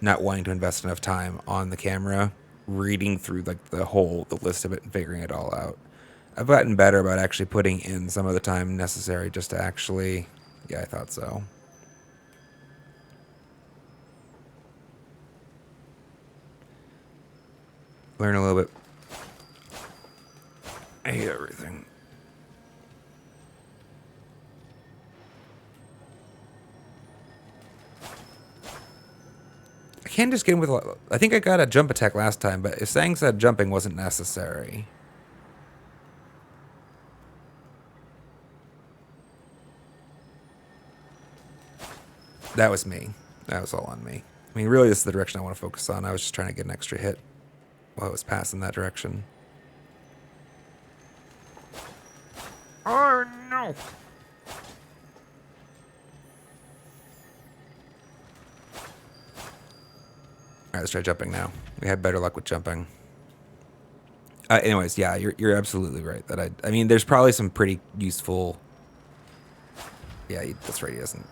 not wanting to invest enough time on the camera, reading through like the list of it and figuring it all out. I've gotten better about actually putting in some of the time necessary just to actually... Yeah, I thought so. Learn a little bit. I hate everything. I can't just get in with... I think I got a jump attack last time, but if Sang said jumping wasn't necessary... That was me. That was all on me. I mean, really, this is the direction I want to focus on. I was just trying to get an extra hit while I was passing that direction. Oh, no! Alright, let's try jumping now. We had better luck with jumping. Anyways, yeah, you're absolutely right. That I mean, there's probably some pretty useful... Yeah, that's right, he doesn't...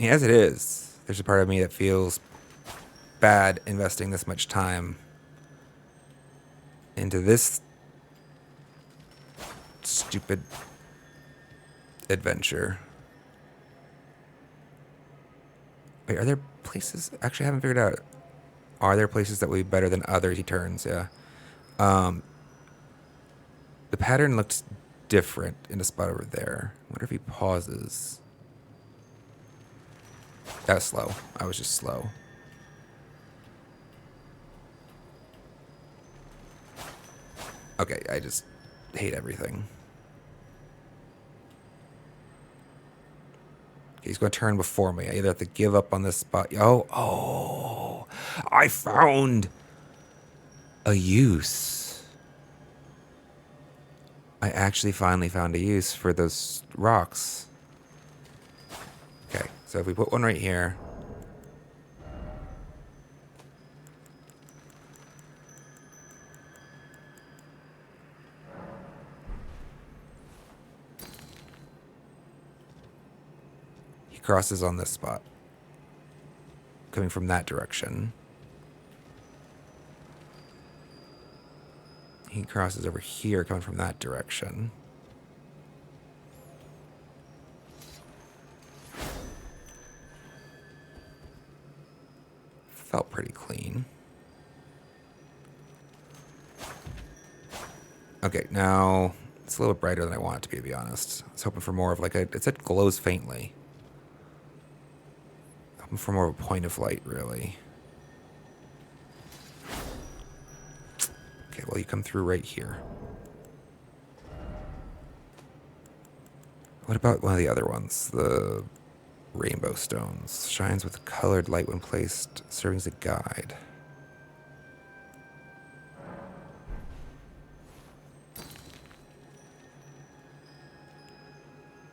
As it is, there's a part of me that feels bad investing this much time into this stupid adventure. Wait, are there places? Actually, I haven't figured out. Are there places that will be better than others? He turns, yeah. The pattern looks different in a spot over there. I wonder if he pauses. That was slow. I was just slow. Okay, I just hate everything. Okay, he's going to turn before me. I either have to give up on this spot. Oh, I found a use. I actually finally found a use for those rocks. Okay, so if we put one right here. He crosses on this spot. Coming from that direction. He crosses over here coming from that direction. Felt pretty clean. Okay, now it's a little bit brighter than I want it to be honest. I was hoping for more of like it said glows faintly. Hoping for more of a point of light, really. Okay, well, you come through right here. What about one of the other ones? The rainbow stones. Shines with colored light when placed, serving as a guide.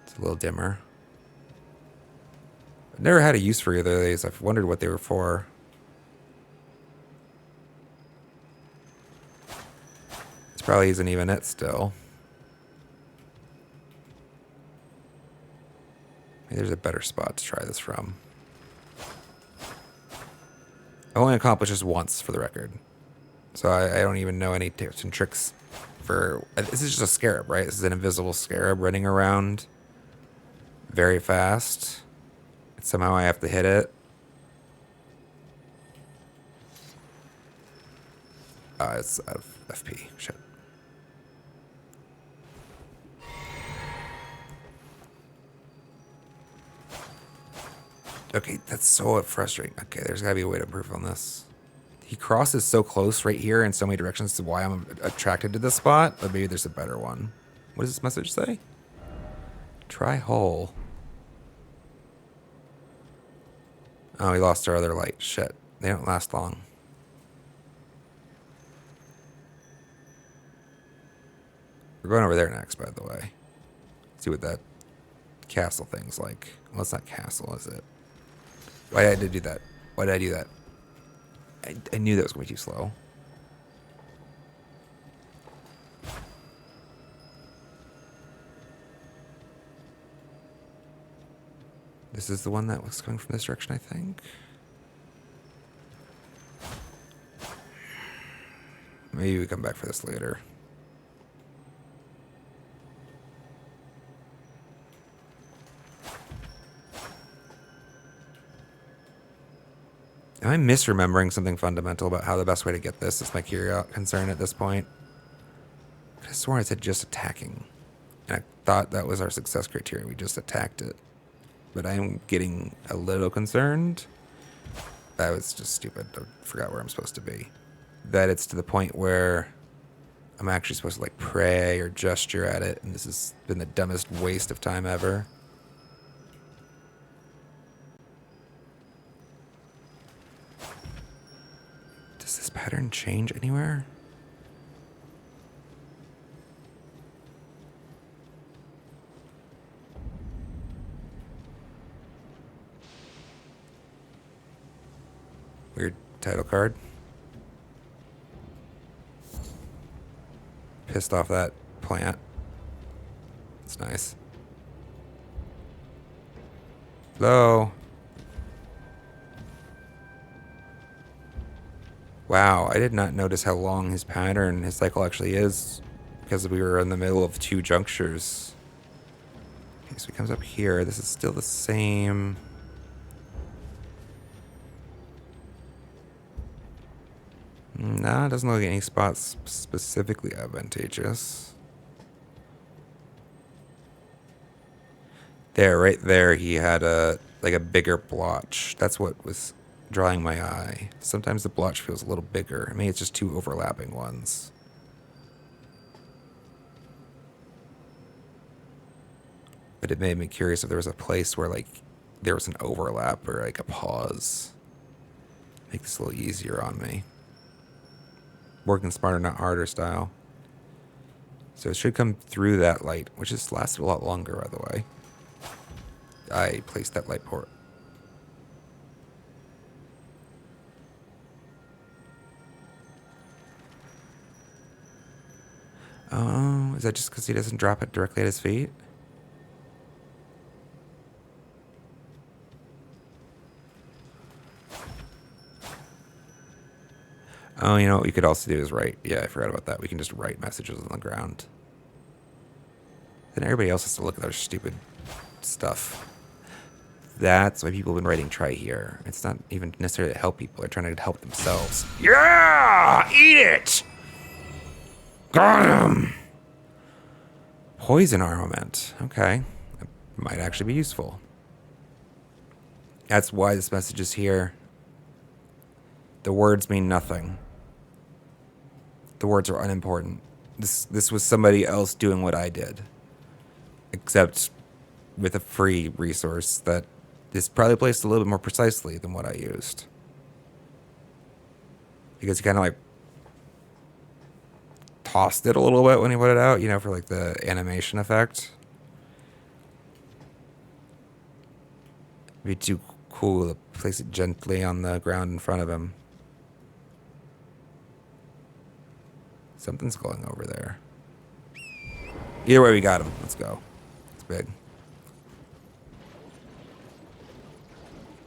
It's a little dimmer. I've never had a use for either of these. I've wondered what they were for. This probably isn't even it still. Maybe there's a better spot to try this from. I've only accomplished this once for the record. So I don't even know any tips and tricks for... This is just a scarab, right? This is an invisible scarab running around very fast. And somehow I have to hit it. It's out of FP. Shit. Okay, that's so frustrating. Okay, there's gotta be a way to improve on this. He crosses so close right here in so many directions to why I'm attracted to this spot, but maybe there's a better one. What does this message say? Try hole. Oh, we lost our other light. Shit. They don't last long. We're going over there next, by the way. See what that castle thing's like. Well, it's not castle, is it? Why did I do that? Why did I do that? I knew that was going to be too slow. This is the one that was coming from this direction, I think. Maybe we come back for this later. Am I misremembering something fundamental about how the best way to get this is my concern at this point? I could have sworn I said just attacking. And I thought that was our success criteria. We just attacked it. But I am getting a little concerned. That was just stupid. I forgot where I'm supposed to be. That it's to the point where I'm actually supposed to like pray or gesture at it. And this has been the dumbest waste of time ever. Does this pattern change anywhere? Weird title card. Pissed off that plant. It's nice. Hello. Wow, I did not notice how long his pattern, his cycle actually is, because we were in the middle of two junctures. Okay, so he comes up here. This is still the same. Nah, it doesn't look like any spots specifically advantageous. There, right there, he had a bigger blotch. That's what was drawing my eye. Sometimes the blotch feels a little bigger. I mean, it's just two overlapping ones. But it made me curious if there was a place where, like, there was an overlap or, like, a pause. Make this a little easier on me. Working smarter, not harder style. So it should come through that light, which has lasted a lot longer, by the way. I placed that light port. Oh, is that just because he doesn't drop it directly at his feet? Oh, you know what we could also do is write. Yeah, I forgot about that. We can just write messages on the ground. Then everybody else has to look at their stupid stuff. That's why people have been writing try here. It's not even necessarily to help people. They're trying to help themselves. Yeah! Eat it! Got him! Poison armament. Okay. That might actually be useful. That's why this message is here. The words mean nothing. The words are unimportant. This was somebody else doing what I did. Except with a free resource that is probably placed a little bit more precisely than what I used. Because he kind of like tossed it a little bit when he put it out, you know, for like the animation effect. It'd be too cool to place it gently on the ground in front of him. Something's going over there. Either way, we got him. Let's go. It's big.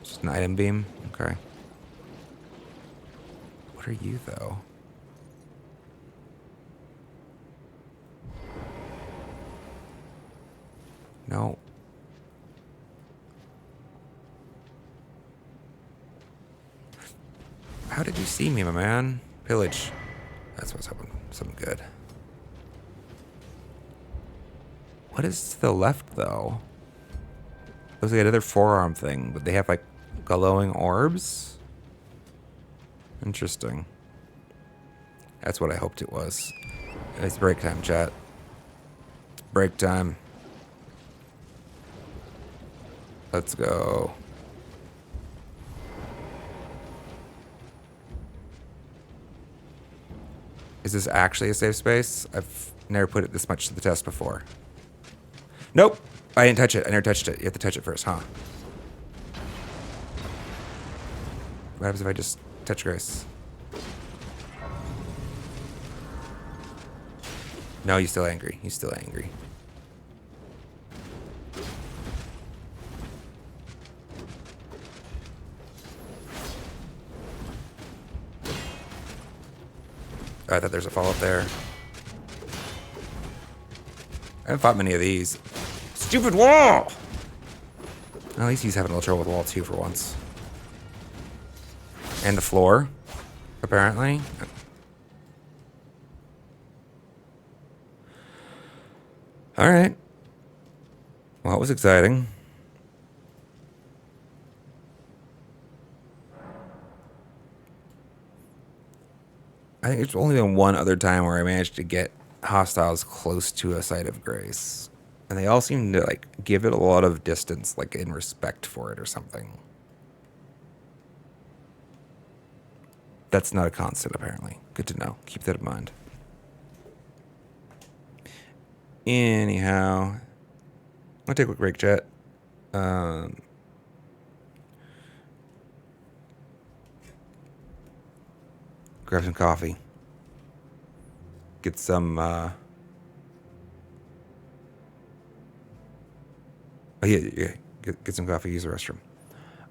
Just an item beam. Okay. What are you, though? No. How did you see me, my man? Pillage. That's what's happening. Something good. What is to the left, though? Looks like another forearm thing, but they have, like, glowing orbs? Interesting. That's what I hoped it was. It's break time, chat. It's break time. Let's go. Is this actually a safe space? I've never put it this much to the test before. Nope. I didn't touch it. I never touched it. You have to touch it first, huh? What happens if I just touch Grace? No, he's still angry. He's still angry. Oh, I thought there's a follow-up there. I haven't fought many of these. Stupid wall! At least he's having a little trouble with wall 2 for once. And the floor, apparently. Alright. Well, it was exciting. I think there's only been one other time where I managed to get hostiles close to a site of grace. And they all seem to, like, give it a lot of distance, like, in respect for it or something. That's not a constant, apparently. Good to know. Keep that in mind. Anyhow, I'll take a quick break, chat. Grab some coffee. Get some, oh, yeah. Get some coffee, use the restroom.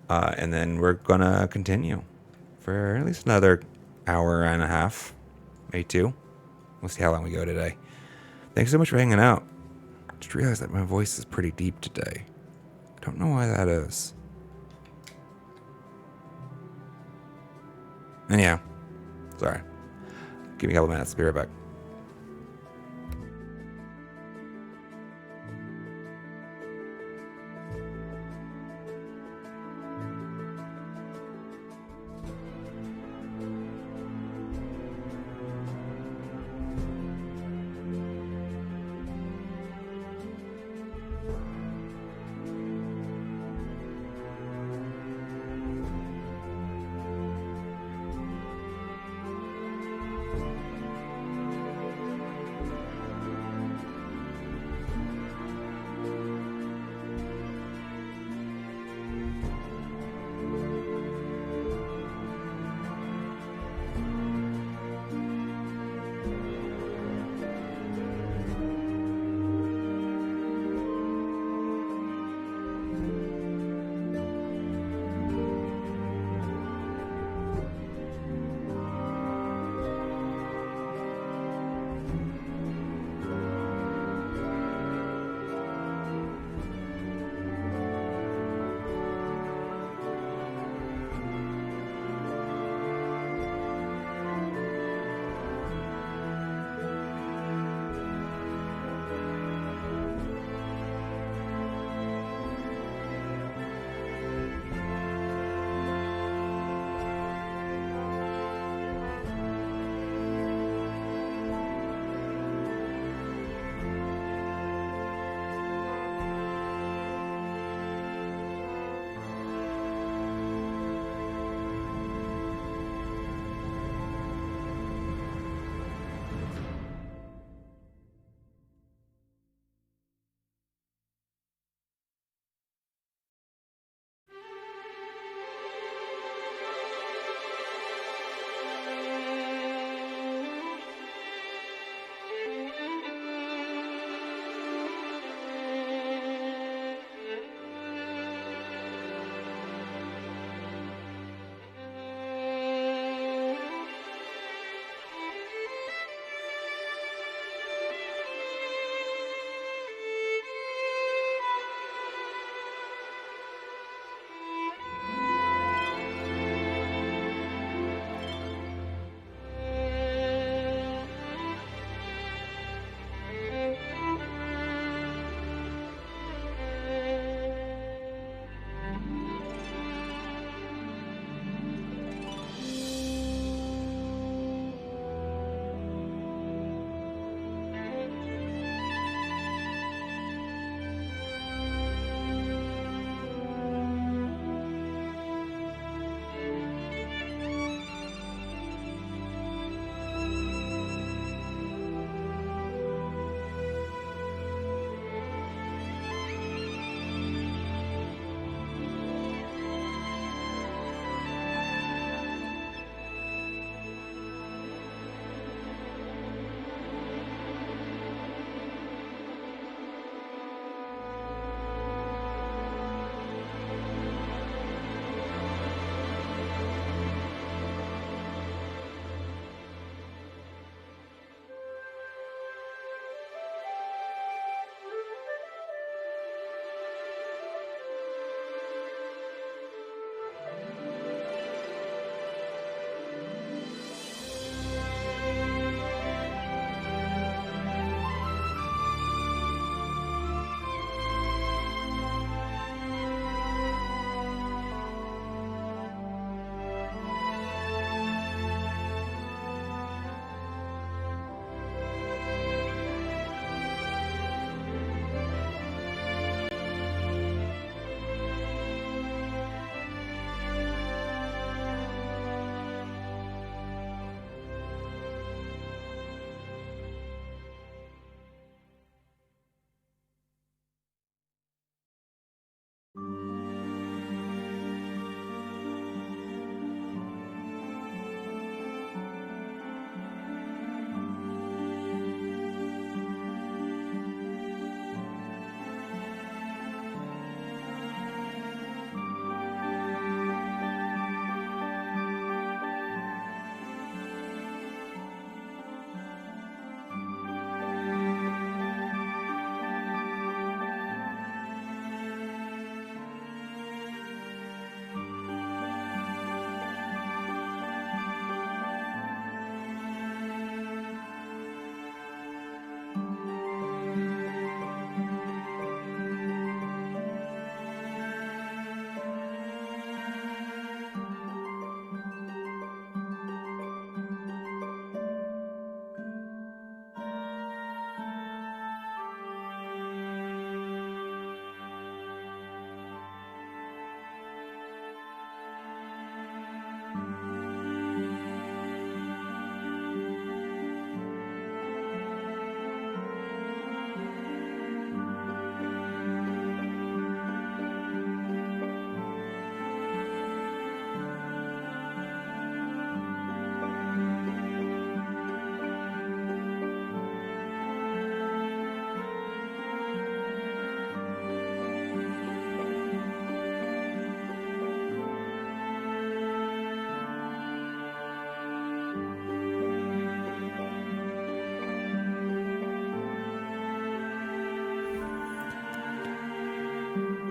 And then we're gonna continue for at least another hour and a half, maybe 2. We'll see how long we go today. Thanks so much for hanging out. Just realized that my voice is pretty deep today. I don't know why that is. And yeah, sorry. Give me a couple minutes. Be right back.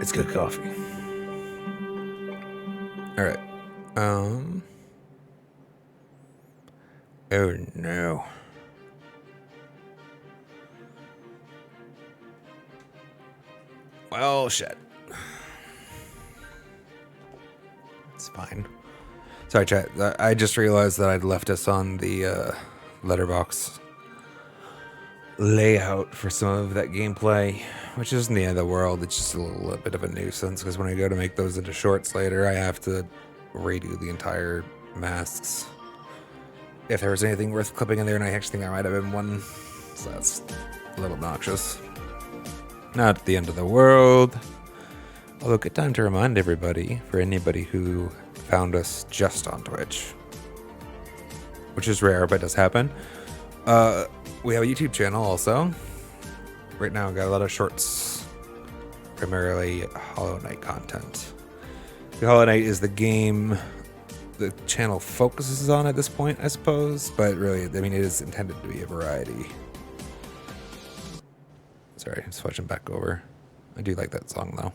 It's good coffee. All right. Oh no. Well, shit. It's fine. Sorry, chat. I just realized that I'd left us on the letterbox layout for some of that gameplay, which isn't the end of the world. It's just a little bit of a nuisance because when I go to make those into shorts later, I have to redo the entire masks. If there was anything worth clipping in there, and I actually think there might have been one, so that's a little obnoxious. Not the end of the world. Although, good time to remind everybody, for anybody who found us just on Twitch, which is rare, but does happen. We have a YouTube channel also. Right now, we've got a lot of shorts, primarily Hollow Knight content. The Hollow Knight is the game the channel focuses on at this point, I suppose, but really, I mean, it is intended to be a variety. Sorry, I'm switching back over. I do like that song, though.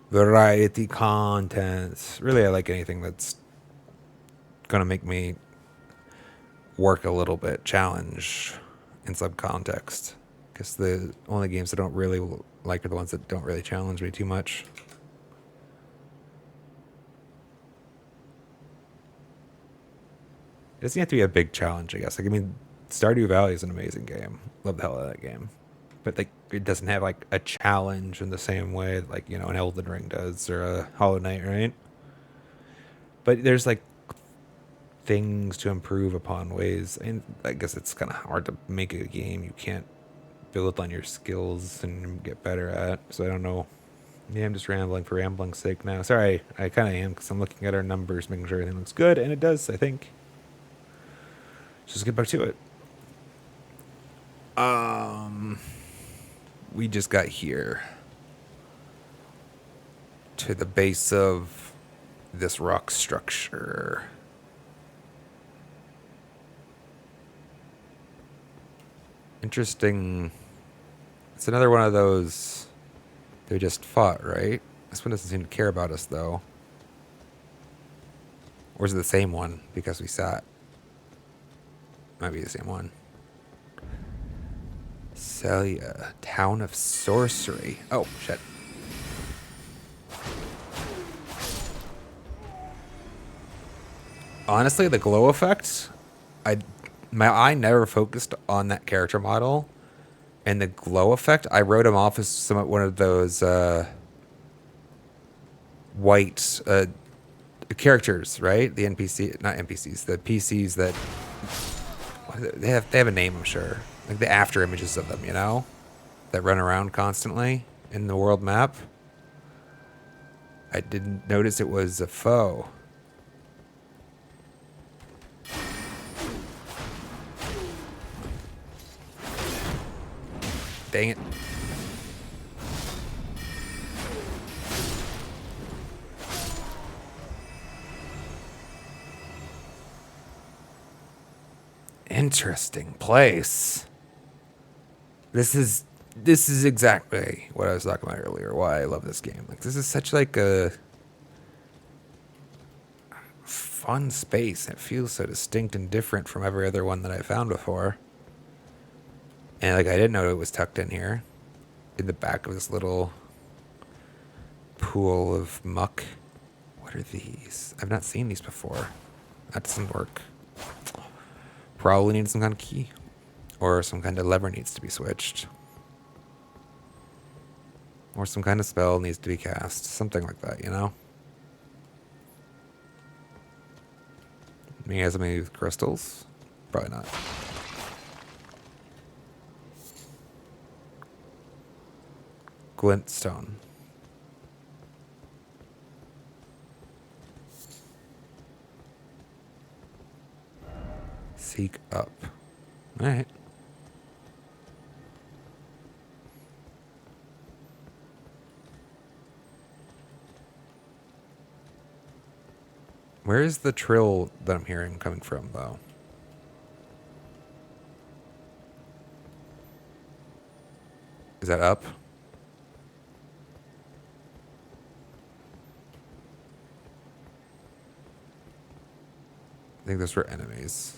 Variety content. Really, I like anything that's gonna make me work a little bit, challenge in some context. Because the only games I don't really like are the ones that don't really challenge me too much. It doesn't have to be a big challenge, I guess. Like, I mean, Stardew Valley is an amazing game. Love the hell out of that game. But like, it doesn't have like a challenge in the same way like, you know, an Elden Ring does or a Hollow Knight, right? But there's like things to improve upon, ways, and I guess it's kind of hard to make a game you can't build on your skills and get better at. So I don't know. Maybe I'm just rambling for rambling's sake now. Sorry, I kind of am because I'm looking at our numbers, making sure everything looks good, and it does, I think. Just get back to it. We just got here to the base of this rock structure. Interesting. It's another one of those they just fought, right? This one doesn't seem to care about us, though. Or is it the same one because we sat? Might be the same one. Celia, Town of Sorcery. Oh, shit. Honestly, the glow effect, my eye never focused on that character model. And the glow effect, I wrote him off as somewhat one of those white characters, right? The NPC, not NPCs, the PCs that they have a name, I'm sure. Like the after images of them, you know, that run around constantly in the world map. I didn't notice it was a foe. Dang it. Interesting place. This is exactly what I was talking about earlier, why I love this game. Like, this is such like a fun space. It feels so distinct and different from every other one that I found before. And like, I didn't know it was tucked in here, in the back of this little pool of muck. What are these? I've not seen these before. That doesn't work. Probably need some kind of key, or some kind of lever needs to be switched, or some kind of spell needs to be cast. Something like that, you know? Maybe has something to do with crystals? Probably not. Glintstone. Seek up. Alright. Where is the trill that I'm hearing coming from, though? Is that up? I think those were enemies.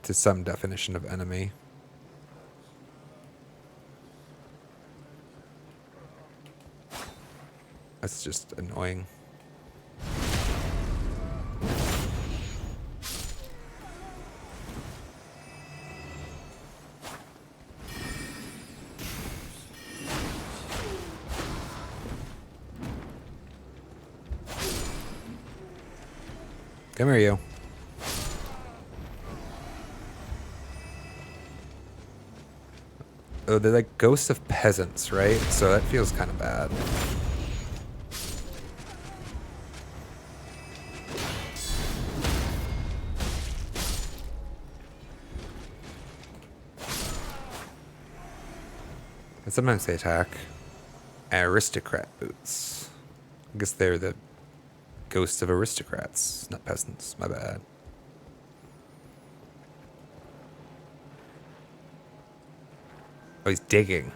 To some definition of enemy. That's just annoying. Come here, you. Oh, they're like ghosts of peasants, right? So that feels kind of bad. And sometimes they attack. Aristocrat boots. I guess they're the ghosts of aristocrats, not peasants. My bad. Oh, he's digging.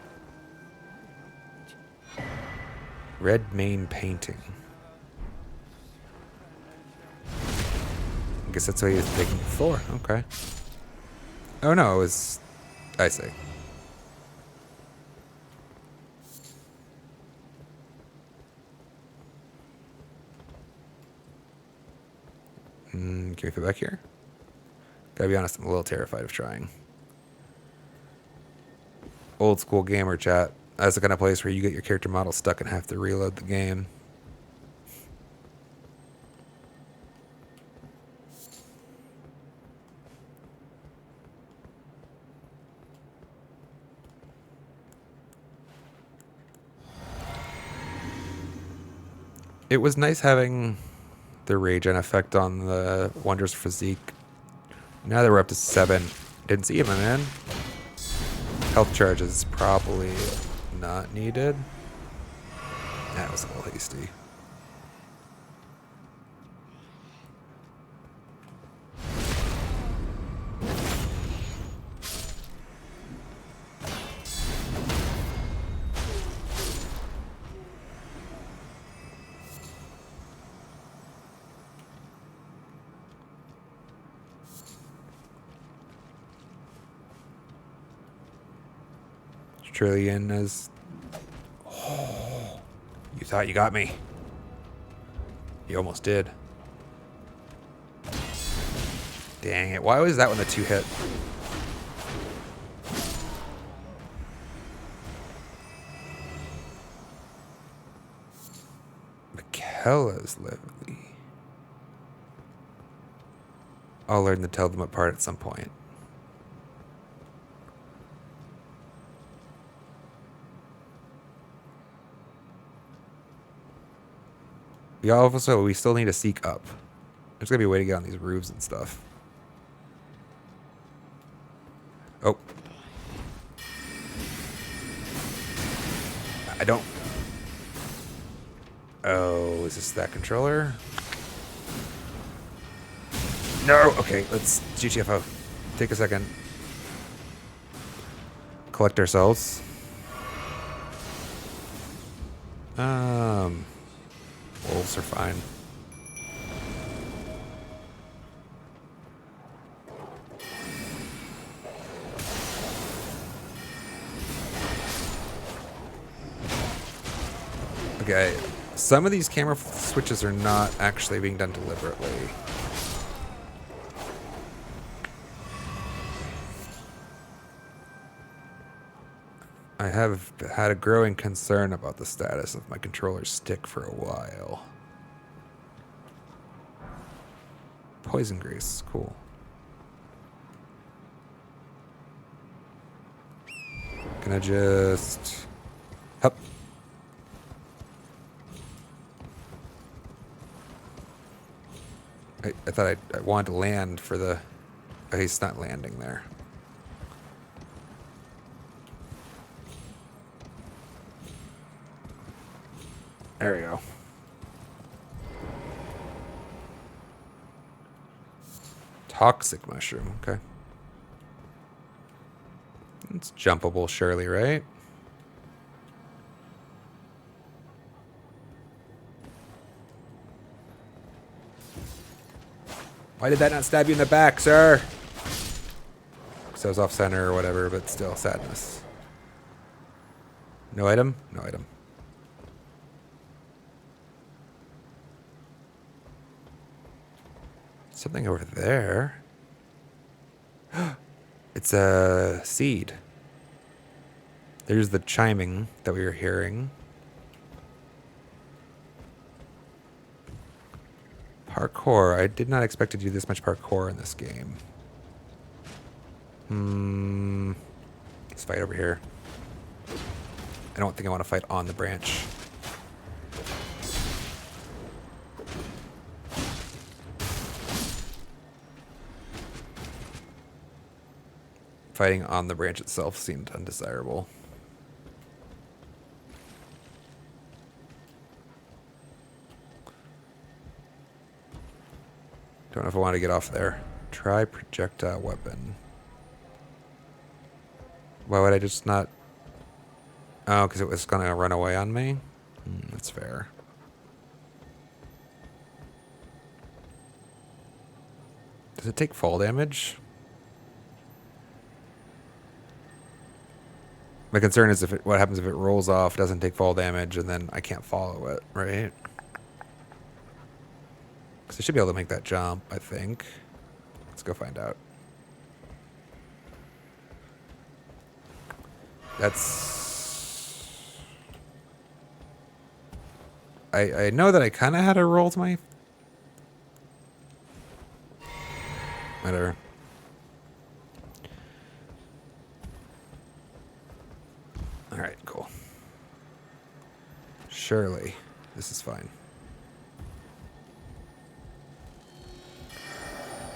Red mane painting. I guess that's what he was digging for. Okay. Oh no, it was... I see. Can we fit back here? Gotta be honest, I'm a little terrified of trying. Old school gamer chat. That's the kind of place where you get your character model stuck and have to reload the game. It was nice having the regen effect on the Wondrous Physique. Now that we're up to 7. Didn't see him, my man. Health charges probably not needed. That was a little hasty. Trillion is... Oh, you thought you got me. You almost did. Dang it. Why was that one the 2-hit? Mikaela's lovely. I'll learn to tell them apart at some point. We still need to seek up. There's gonna be a way to get on these roofs and stuff. Oh. I don't... Oh, is this that controller? No! Okay, let's GTFO. Take a second. Collect ourselves. Wolves are fine. Okay, some of these camera switches are not actually being done deliberately. I have had a growing concern about the status of my controller stick for a while. Poison grease, cool. Can I just... Hup. I thought I wanted to land for the... Oh, he's not landing there. There we go. Toxic mushroom, okay. It's jumpable, surely, right? Why did that not stab you in the back, sir? Because I was off center or whatever, but still, sadness. No item? No item. Something over there. It's a seed. There's the chiming that we were hearing. Parkour. I did not expect to do this much parkour in this game. Let's fight over here. I don't think I want to fight on the branch. Fighting on the branch itself seemed undesirable. Don't know if I want to get off there. Try projectile weapon. Why would I just not... Oh, because it was going to run away on me? That's fair. Does it take fall damage? My concern is what happens if it rolls off, doesn't take fall damage, and then I can't follow it, right? Because I should be able to make that jump, I think. Let's go find out. That's... I know that I kind of had to roll to my... Whatever. Alright, cool. Surely, this is fine.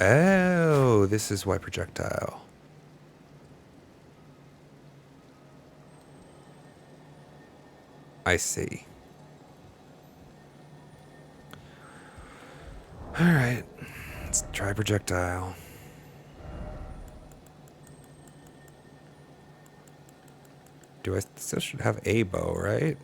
Oh, this is why projectile. I see. Alright, let's try projectile. Do I still should have a bow, right?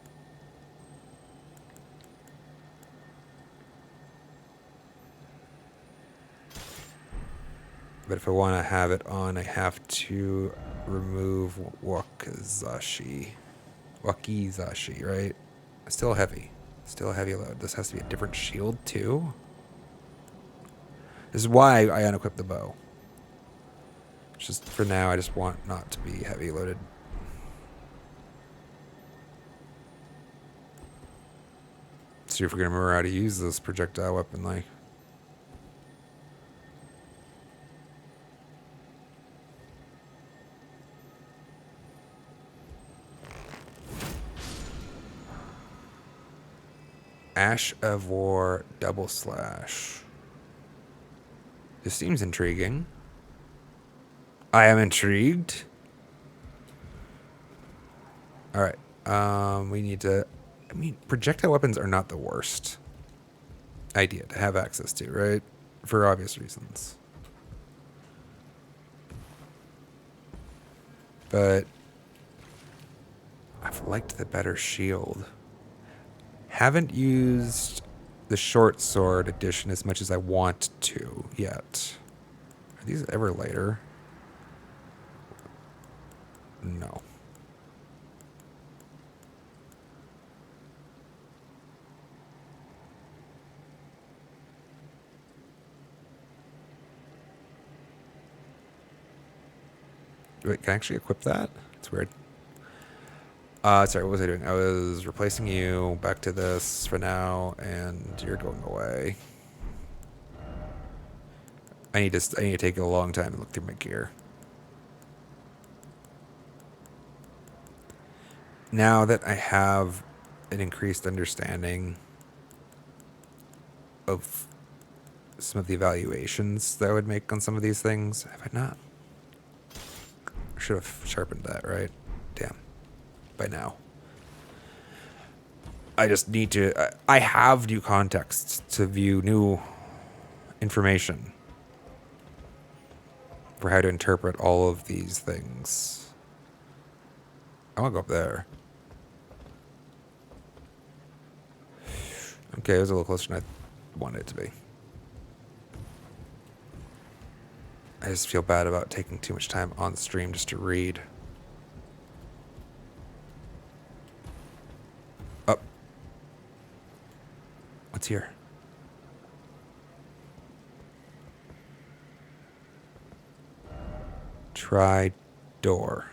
But if I want to have it on, I have to remove wakizashi. Wakizashi, right? Still heavy. Still a heavy load. This has to be a different shield, too. This is why I unequip the bow. Just for now, I just want not to be heavy loaded. See if we're gonna remember how to use this projectile weapon, like. Ash of War double slash. This seems intriguing. I am intrigued. All right. We need to... I mean, projectile weapons are not the worst idea to have access to, right? For obvious reasons. But I've liked the better shield. Haven't used the short sword edition as much as I want to yet. Are these ever later? No. Wait, can I actually equip that? It's weird. Sorry, what was I doing? I was replacing you back to this for now, and you're going away. I need to take a long time to look through my gear. Now that I have an increased understanding of some of the evaluations that I would make on some of these things, have I not? I should have sharpened that, right? Damn. By now. I just need to... I have new context to view new information for how to interpret all of these things. I want to go up there. Okay, it was a little closer than I wanted it to be. I just feel bad about taking too much time on the stream just to read. Up. What's here? Try door.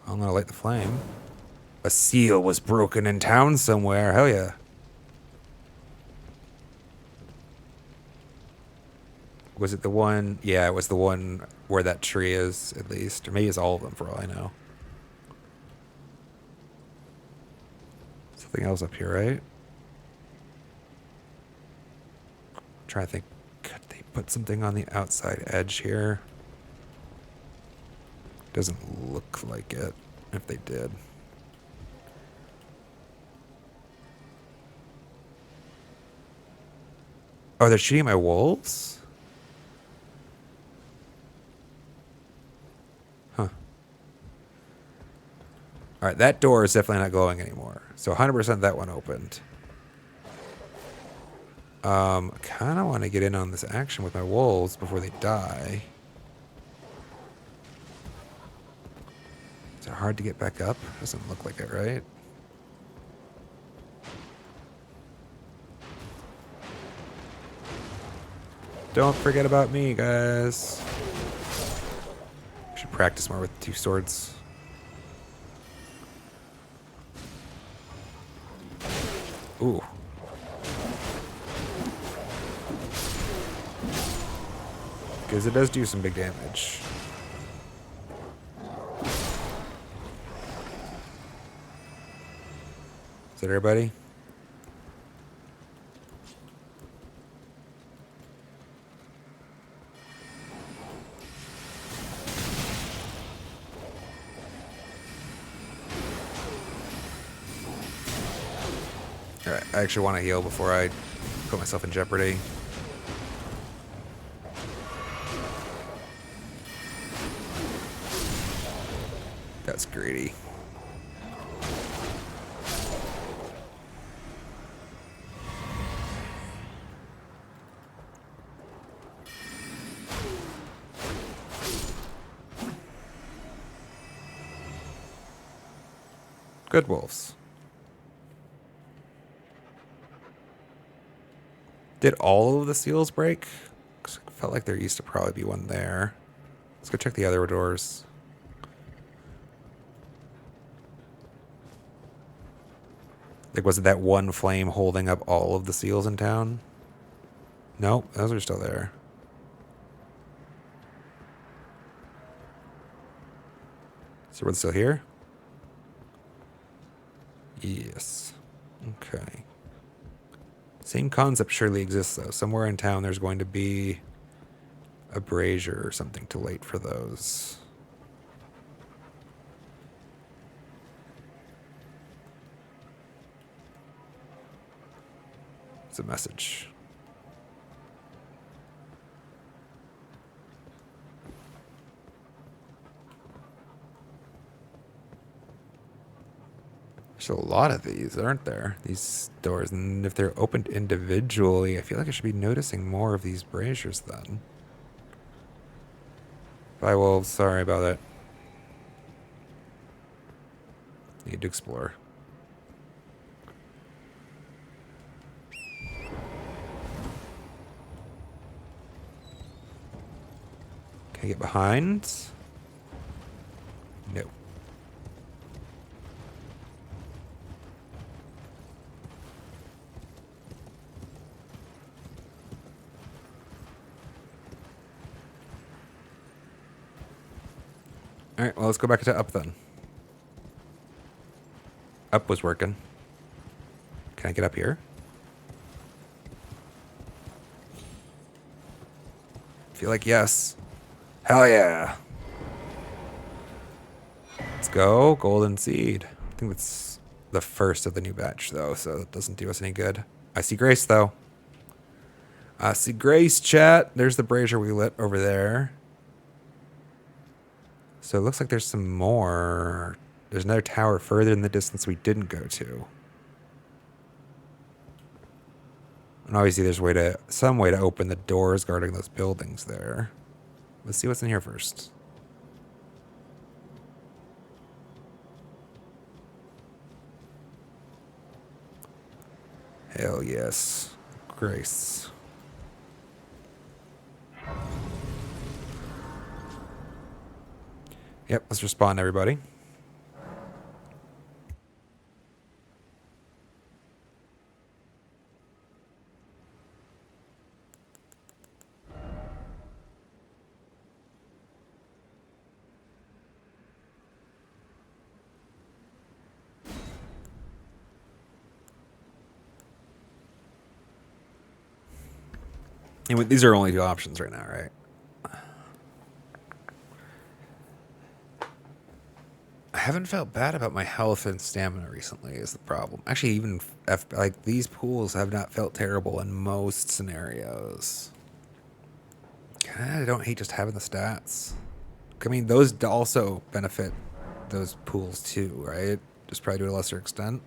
I'm gonna light the flame. A seal was broken in town somewhere. Hell yeah. Was it the one? Yeah, it was the one where that tree is, at least. Or maybe it's all of them, for all I know. Something else up here, right? I'm trying to think. Could they put something on the outside edge here? Doesn't look like it, if they did. Oh, they're shooting my wolves? Huh. Alright, that door is definitely not glowing anymore. So 100% that one opened. I kind of want to get in on this action with my wolves before they die. Is it hard to get back up? Doesn't look like it, right? Don't forget about me, guys. Should practice more with two swords. Ooh. Because it does do some big damage. Is that everybody? Alright, I actually want to heal before I put myself in jeopardy. That's greedy. Good wolves. Did all of the seals break? 'Cause I felt like there used to probably be one there. Let's go check the other doors. Like, was it that one flame holding up all of the seals in town? Nope, those are still there. Is everyone still here? Yes. Okay. Same concept surely exists, though. Somewhere in town there's going to be a brazier or something to light for those. It's a message. There's a lot of these, aren't there? These doors. And if they're opened individually, I feel like I should be noticing more of these braziers then. Bye, wolves. Sorry about that. Need to explore. Can I get behind? No. Alright, well, let's go back to up then. Up was working. Can I get up here? Feel like yes. Hell yeah. Let's go. Golden seed. I think that's the first of the new batch, though, so it doesn't do us any good. I see Grace, though. I see Grace, chat. There's the brazier we lit over there. So it looks like there's some more. There's another tower further in the distance we didn't go to. And obviously there's some way to open the doors guarding those buildings there. Let's see what's in here first. Hell yes. Grace. Yep, let's respond, everybody. And these are only two options right now, right? I haven't felt bad about my health and stamina recently is the problem. Actually, even like these pools have not felt terrible in most scenarios. I don't hate just having the stats. I mean, those also benefit those pools too, right? Just probably to a lesser extent.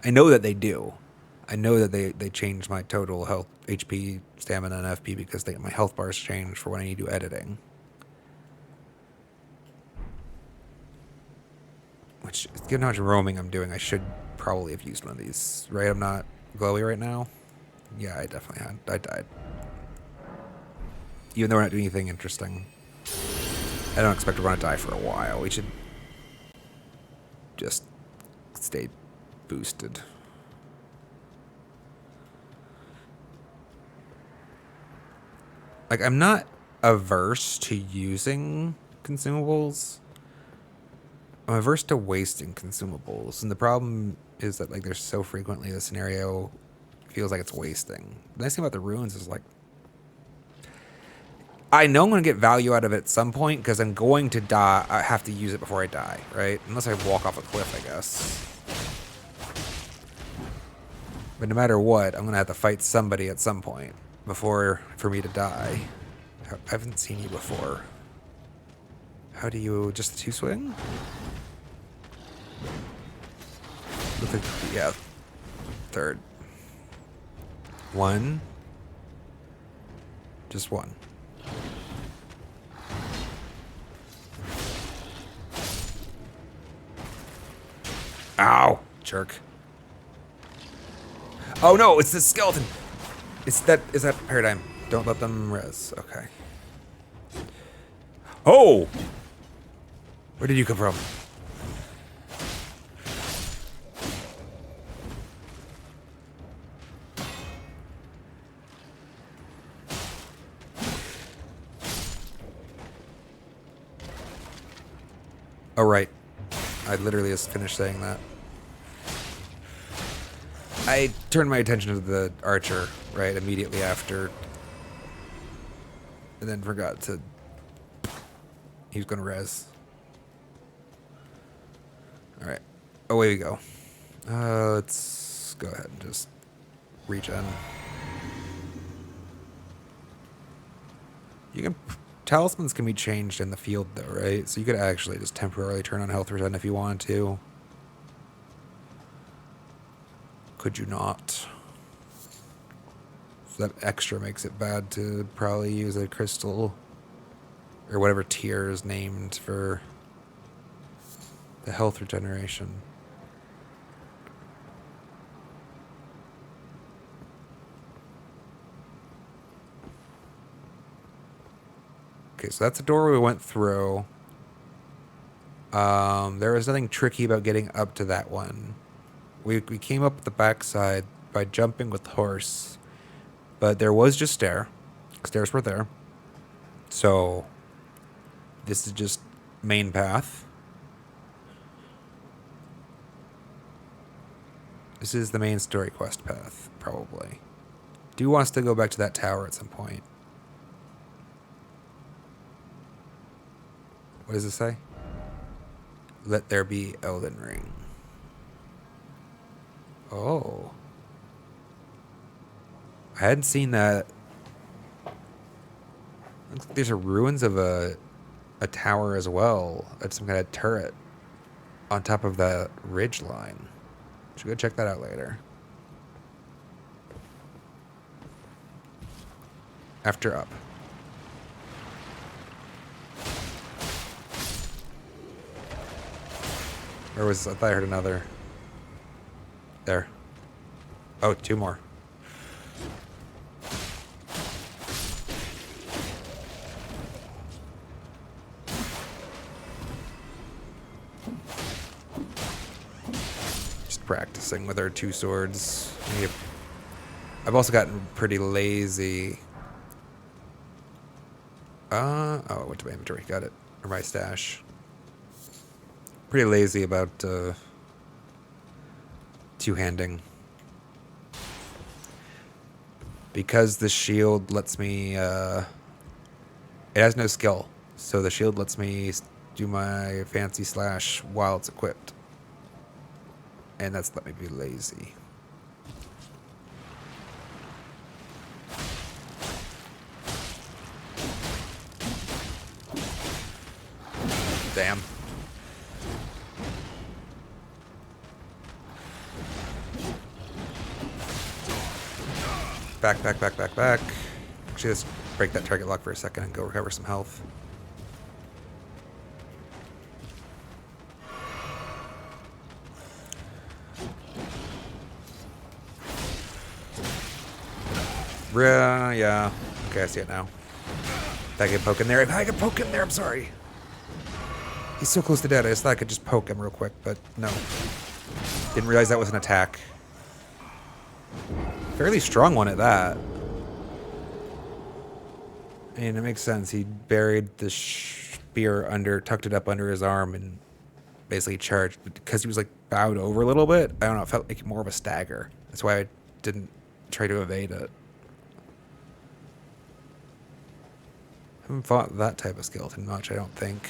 I know that they do. I know that they change my total health, HP, stamina, and FP because my health bars change for when I need to do editing. Which, given how much roaming I'm doing, I should probably have used one of these. Right? I'm not glowy right now? Yeah, I definitely had. I died. Even though we're not doing anything interesting. I don't expect we're going to die for a while. We should just stay boosted. Like, I'm not averse to using consumables. I'm averse to wasting consumables. And the problem is that, like, there's so frequently the scenario feels like it's wasting. The nice thing about the ruins is, like, I know I'm going to get value out of it at some point because I'm going to die. I have to use it before I die, right? Unless I walk off a cliff, I guess. But no matter what, I'm going to have to fight somebody at some point for me to die. I haven't seen you before. How do you... just the two swing? Yeah. Third. One. Just one. Ow! Jerk. Oh no, it's the skeleton! Is that paradigm? Don't let them res. Okay. Oh! Where did you come from? Oh, right. I literally just finished saying that. I turned my attention to the archer, right, immediately after. And then forgot to... He was going to res. Alright. Away we go. Let's go ahead and just regen. You can... Talismans can be changed in the field, though, right? So you could actually just temporarily turn on health regen if you wanted to. Could you not? So that extra makes it bad to probably use a crystal or whatever tier is named for the health regeneration. Okay, so that's the door we went through. There was nothing tricky about getting up to that one. We came up the backside by jumping with horse, but there was just stairs were there. So this is just main path. This is the main story quest path, probably. Do want us to go back to that tower at some point. What does it say? Let there be Elden Ring. Oh. I hadn't seen that. Looks like there's a ruins of a a tower as well. It's some kind of turret on top of the ridge line. Should go check that out later. After up. Or was I thought I heard another. There. Oh, two more. Just practicing with our two swords. I've also gotten pretty lazy. Oh, I went to my inventory. Got it. Or my stash. Pretty lazy about two-handing. Because the shield lets me... it has no skill. So the shield lets me do my fancy slash while it's equipped. And that's let me be lazy. Damn. Back. Actually, let's break that target lock for a second and go recover some health. Yeah. Okay, I see it now. If I could poke in there. I'm sorry. He's so close to dead. I just thought I could just poke him real quick, but no. Didn't realize that was an attack. Fairly strong one at that. I mean, it makes sense. He buried the spear tucked it up under his arm and basically charged. But because he was like bowed over a little bit, I don't know, it felt like more of a stagger. That's why I didn't try to evade it. I haven't fought that type of skeleton much, I don't think.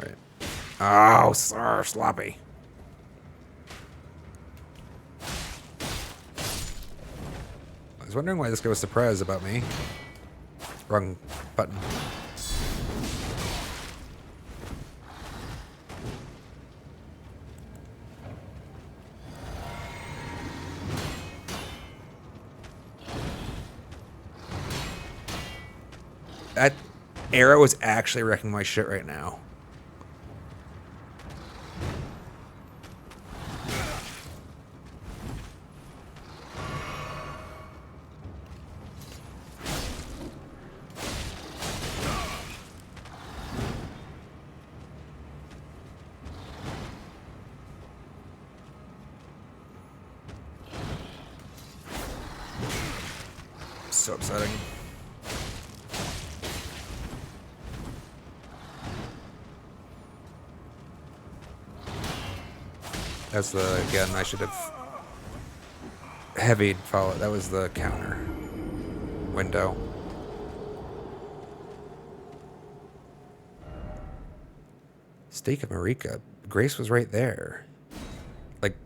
Right. Oh, sir, sloppy. I was wondering why this guy was surprised about me. Wrong button. That arrow is actually wrecking my shit right now. So upsetting. That's the, again, I should have heavied follow. That was the counter window. Stake of Marika. Grace was right there. Like,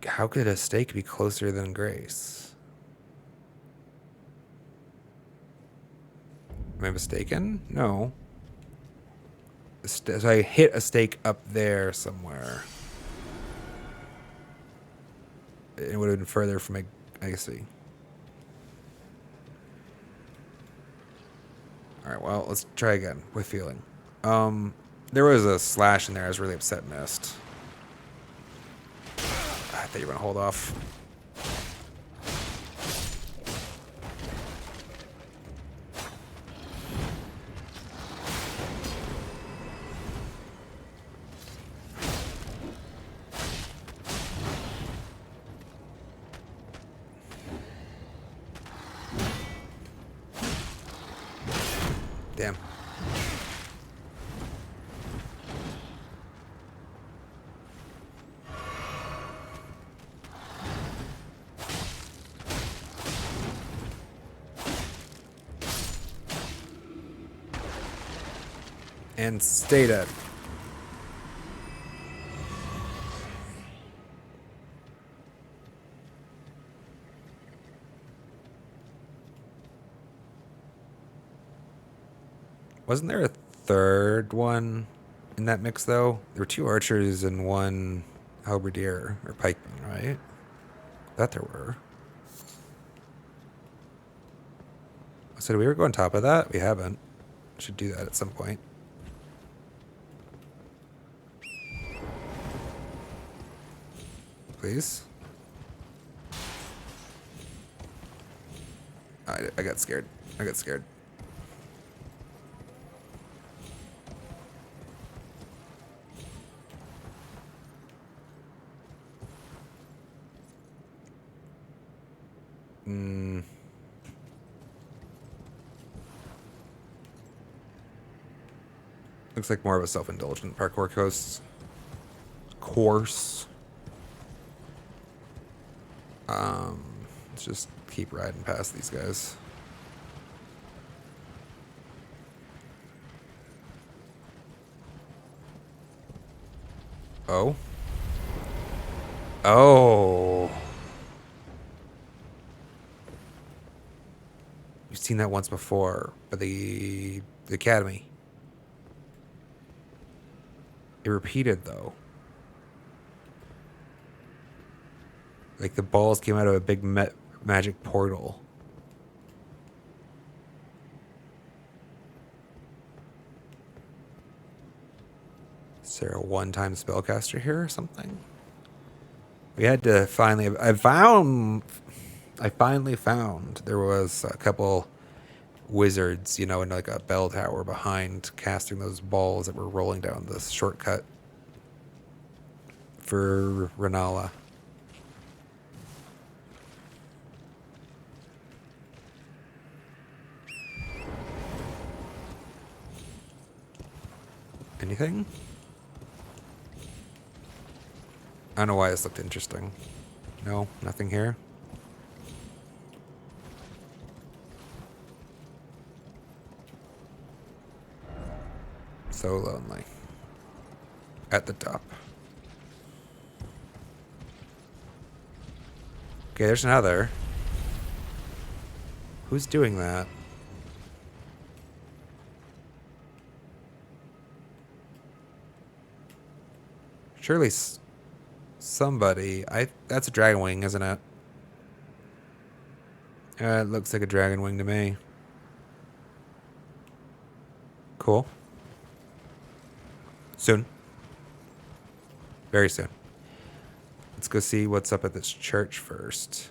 how could a stake be closer than Grace? Am I mistaken? No. So I hit a stake up there somewhere. It would have been further from I see. Alright, well, let's try again with feeling. There was a slash in there I was really upset missed. I thought you were gonna hold off. Damn. And stay dead. Wasn't there a third one in that mix, though? There were two archers and one halberdier or pikeman, right? That there were. So did we ever go on top of that? We haven't. Should do that at some point. Please. I got scared. I got scared. Hmm. Looks like more of a self-indulgent parkour course. Let's just keep riding past these guys. Oh. Oh. We've seen that once before, but the academy. It repeated though. Like the balls came out of a big magic portal. Is there a one-time spellcaster here or something? We had to finally. I finally found there was a couple wizards, in like a bell tower behind, casting those balls that were rolling down this shortcut for Renala. Anything? I don't know why this looked interesting. No, nothing here. So lonely. At the top. Okay, there's another. Who's doing that? Surely somebody. That's a dragon wing, isn't it? It looks like a dragon wing to me. Cool. Soon. Very soon. Let's go see what's up at this church first.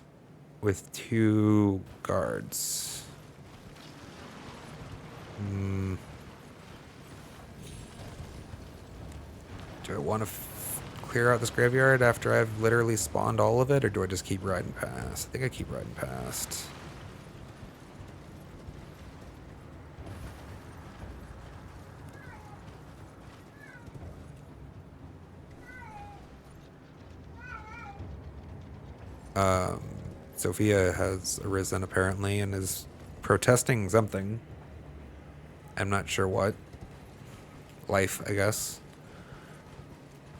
With two guards. Do I want to clear out this graveyard after I've literally spawned all of it, or do I just keep riding past? I think I keep riding past. Sophia has arisen apparently and is protesting something. I'm not sure what. Life, I guess.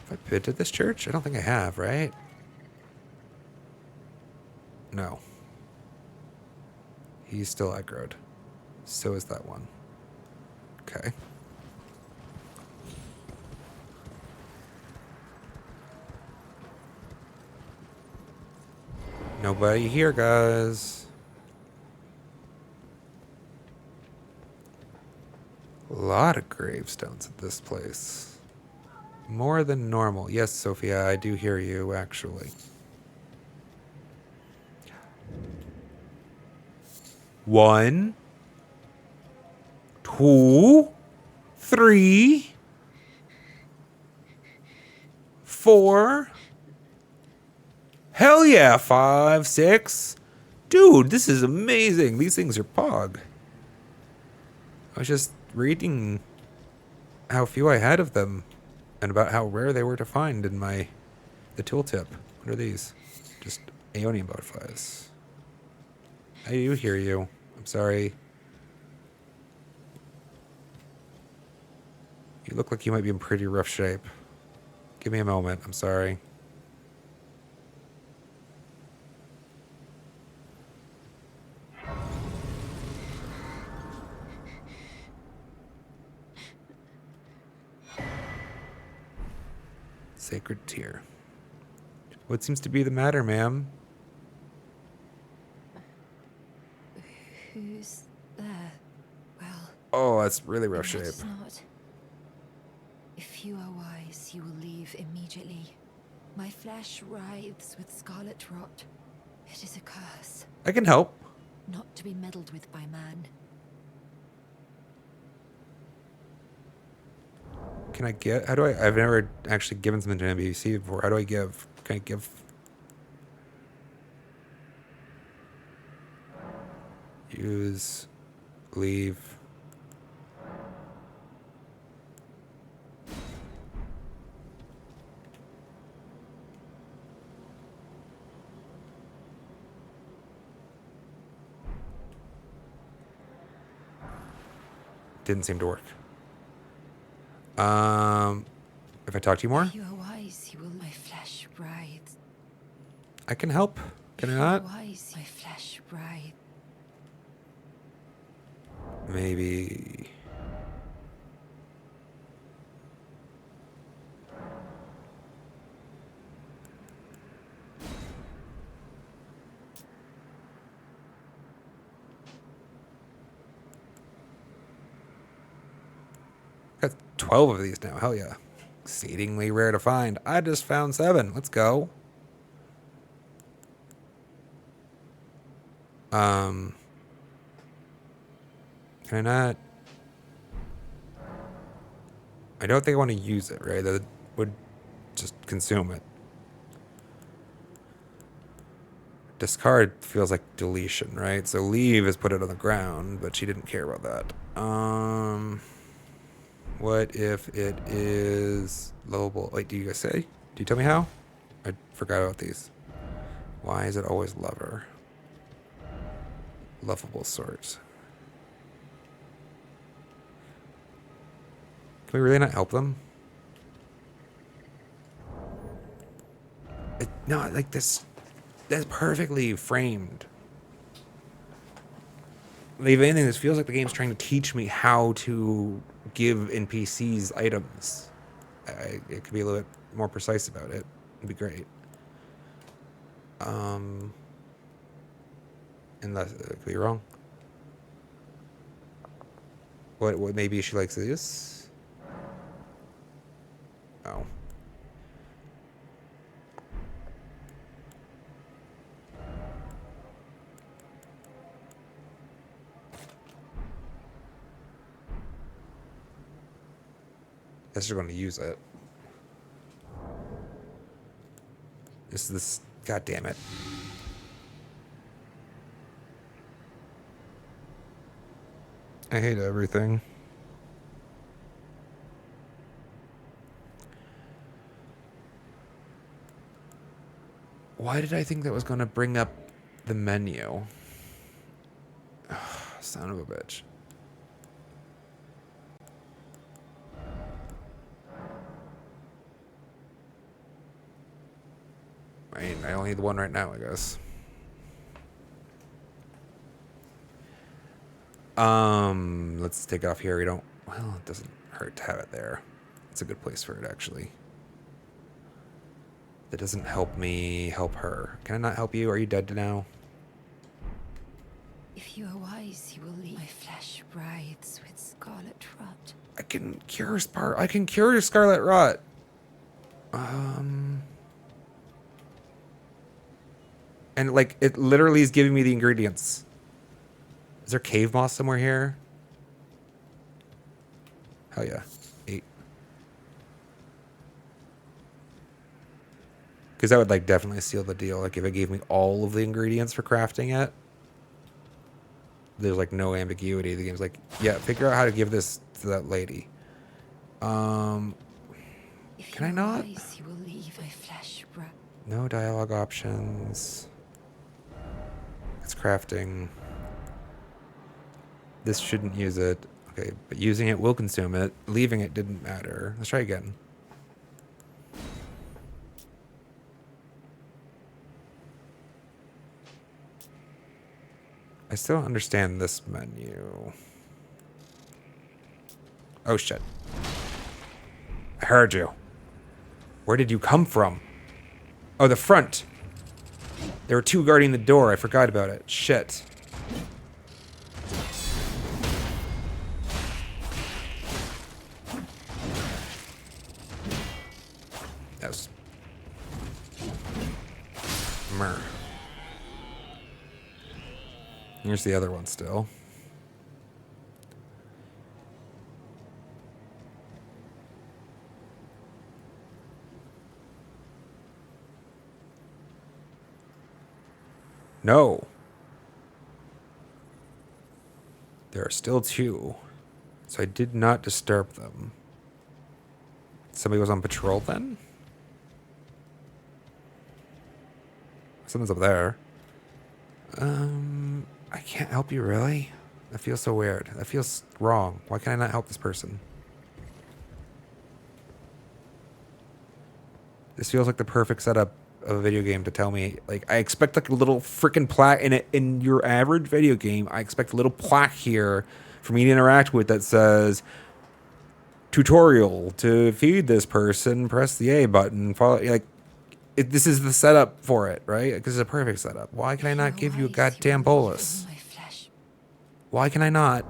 Have I been to this church? I don't think I have, right? No. He's still aggroed. So is that one. Okay. Nobody here, guys. A lot of gravestones at this place. More than normal. Yes, Sophia, I do hear you, actually. One, two, three, four. Hell yeah, 5, 6. Dude, this is amazing. These things are pog. I was just reading how few I had of them and about how rare they were to find in the tooltip. What are these? Just Aeonian butterflies. I do hear you. I'm sorry. You look like you might be in pretty rough shape. Give me a moment. I'm sorry. Sacred tear. What seems to be the matter, ma'am? Who's there? Well, Oh, that's really rough it shape. matters not. If you are wise, you will leave immediately. My flesh writhes with scarlet rot. It is a curse, I can help. not to be meddled with by man. Can I get? How do I? I've never actually given something to an NPC before. How do I give? Can I give? Use. Leave. Didn't seem to work. If I talk to you more, If you are wise, you will. My flesh writhes. I can help. Can I If you are not? wise, my flesh writhes. Maybe. Got 12 of these now. Hell yeah. Exceedingly rare to find. I just found 7. Let's go. Can I not? I don't think I want to use it, right? That would just consume it. Discard feels like deletion, right? So leave is put it on the ground, but she didn't care about that. What if it is lovable? Wait, do you guys say? Do you tell me how? I forgot about these. Why is it always lover? Lovable sort. Can we really not help them? No, like this. That's perfectly framed. If anything, this feels like the game's trying to teach me how to give NPCs items. It could be a little bit more precise about it. It'd be great. Unless it could be wrong. What maybe she likes this? Oh. Guess you're going to use it. This. God damn it. I hate everything. Why did I think that was going to bring up the menu? Son of a bitch. I mean, I only need the one right now, I guess. Let's take it off here. We don't. Well, it doesn't hurt to have it there. It's a good place for it, actually. That doesn't help me help her. Can I not help you? Are you dead now? If you are wise, you will leave. My flesh writhes with scarlet rot. I can cure scarlet rot. And like it literally is giving me the ingredients. Is there cave moss somewhere here? Hell yeah. 8. Because that would like definitely seal the deal. Like if it gave me all of the ingredients for crafting it, there's like no ambiguity. The game's like, yeah, figure out how to give this to that lady. Can I not? Wise, you will leave my flesh. No dialogue options. It's crafting. This shouldn't use it. Okay, but using it will consume it. Leaving it didn't matter. Let's try again. I still don't understand this menu. Oh shit. I heard you. Where did you come from? Oh, the front. There were two guarding the door. I forgot about it. Shit. That was... Mer. Here's the other one still. No. There are still two. So I did not disturb them. Somebody was on patrol then? Someone's up there. I can't help you, really? That feels so weird. That feels wrong. Why can I not help this person? This feels like the perfect setup of a video game to tell me, like, I expect like a little freaking plaque in your average video game. I expect a little plaque here for me to interact with that says, tutorial to feed this person, press the A button, follow, like, this is the setup for it, right? This is a perfect setup. Why can I not give you a goddamn bolus? Why can I not?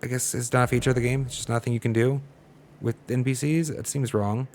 I guess it's not a feature of the game. It's just nothing you can do with NPCs. It seems wrong.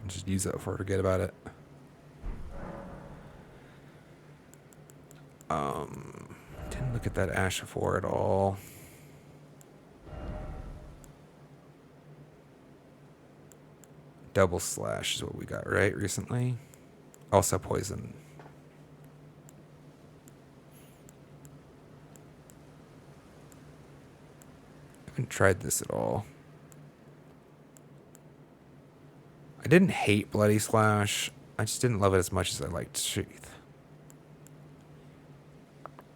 Just use that before I forget about it. Didn't look at that ash before at all. Double slash is what we got right recently. Also poison. I haven't tried this at all. I didn't hate Bloody Slash. I just didn't love it as much as I liked Sheath.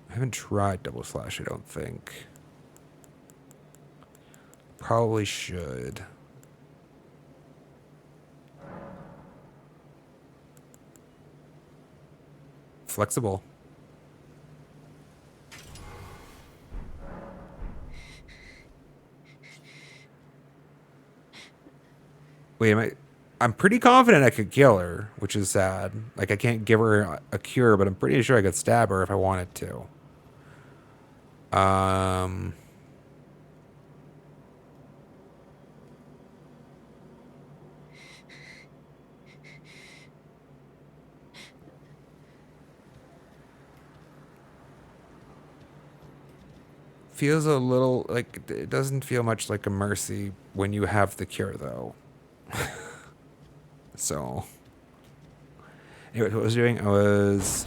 I haven't tried Double Slash, I don't think. Probably should. Flexible. Wait, I'm pretty confident I could kill her, which is sad. Like, I can't give her a cure, but I'm pretty sure I could stab her if I wanted to. Feels a little like it doesn't feel much like a mercy when you have the cure, though. So, anyway, what I was doing, I was,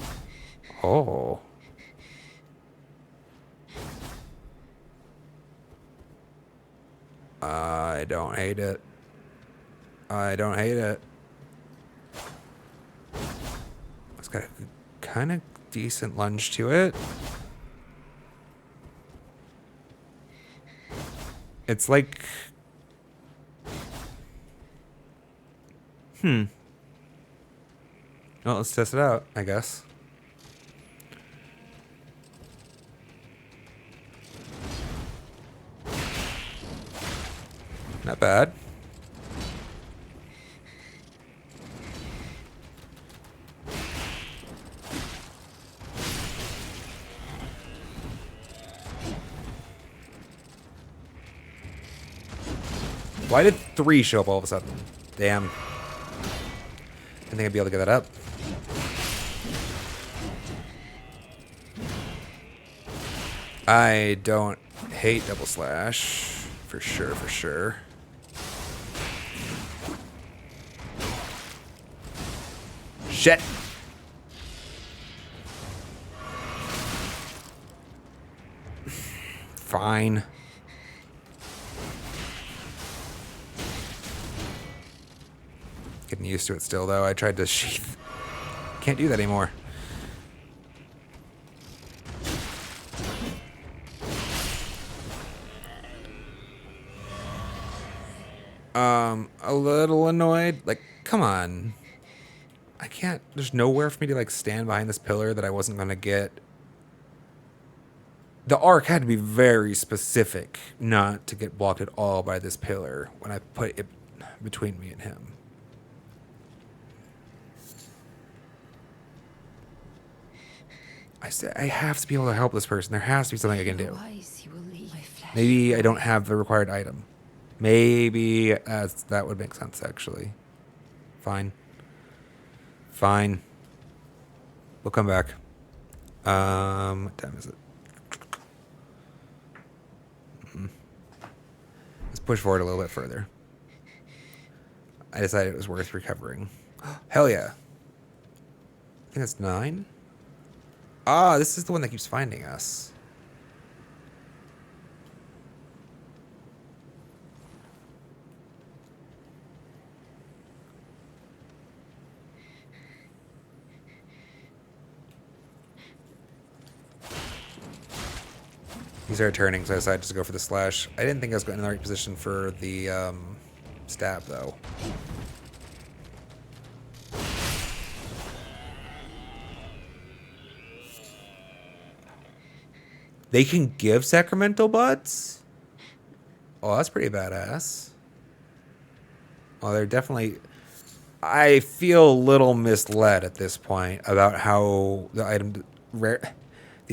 oh, I don't hate it. I don't hate it. It's got a kind of decent lunge to it. It's like, well, let's test it out, I guess. Not bad. Why did 3 show up all of a sudden? Damn. I think I'd be able to get that up. I don't hate double slash. For sure, for sure. Shit. Fine. Getting used to it still, though. I tried to sheath. Can't do that anymore. A little annoyed. Like, come on. I can't... There's nowhere for me to, like, stand behind this pillar that I wasn't going to get. The arc had to be very specific not to get blocked at all by this pillar when I put it between me and him. I have to be able to help this person. There has to be something I can do. Maybe I don't have the required item. Maybe that would make sense, actually. Fine. Fine. We'll come back. What time is it? Let's push forward a little bit further. I decided it was worth recovering. Hell yeah. I think that's 9. Ah, this is the one that keeps finding us. He started turning, so I decided to go for the slash. I didn't think I was going in the right position for the stab, though. They can give sacramental buds? Oh, that's pretty badass. Oh, they're definitely... I feel a little misled at this point about how the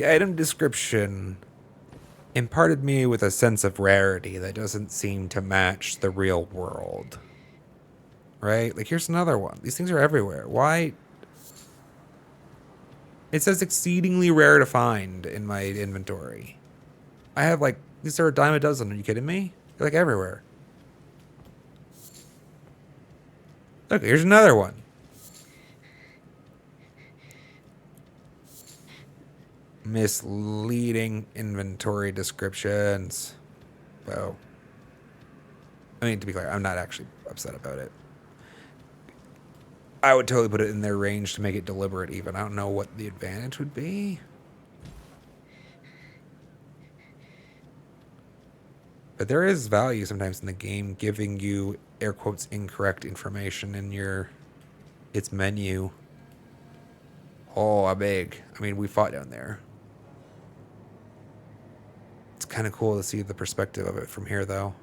item description imparted me with a sense of rarity that doesn't seem to match the real world. Right? Like, here's another one. These things are everywhere. Why? It says exceedingly rare to find in my inventory. I have, like, these are a dime a dozen. Are you kidding me? They're, like, everywhere. Look, here's another one. Misleading inventory descriptions. Well, I mean, to be clear, I'm not actually upset about it. I would totally put it in their range to make it deliberate even. I don't know what the advantage would be. But there is value sometimes in the game giving you, air quotes, incorrect information in its menu. Oh, I beg. I mean, we fought down there. It's kind of cool to see the perspective of it from here, though.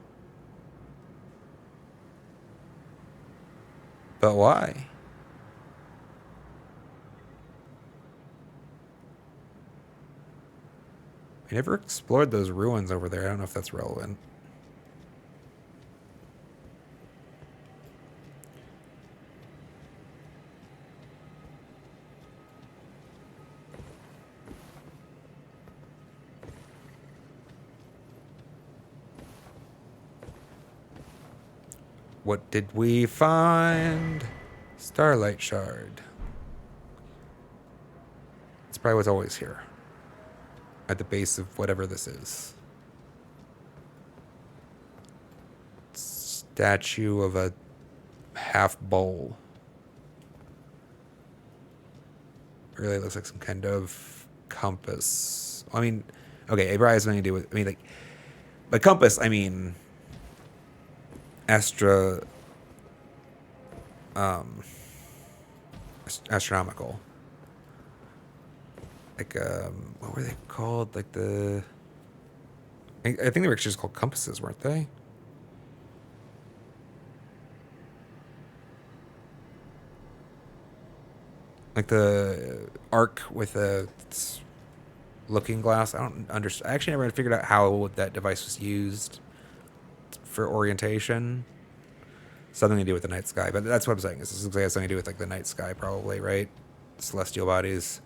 But why? I never explored those ruins over there. I don't know if that's relevant. What did we find? Starlight Shard. It's probably what's always here. At the base of whatever this is. Statue of a half bowl. Really looks like some kind of compass. I mean, okay, it probably has nothing to do with, I mean, like, by compass, I mean, astronomical. Like, what were they called? Like I think they were actually just called compasses, weren't they? Like the arc with a looking glass. I don't understand. I actually never figured out how that device was used for orientation. Something to do with the night sky, but that's what I'm saying. This looks like it has something to do with like the night sky, probably, right? Celestial bodies.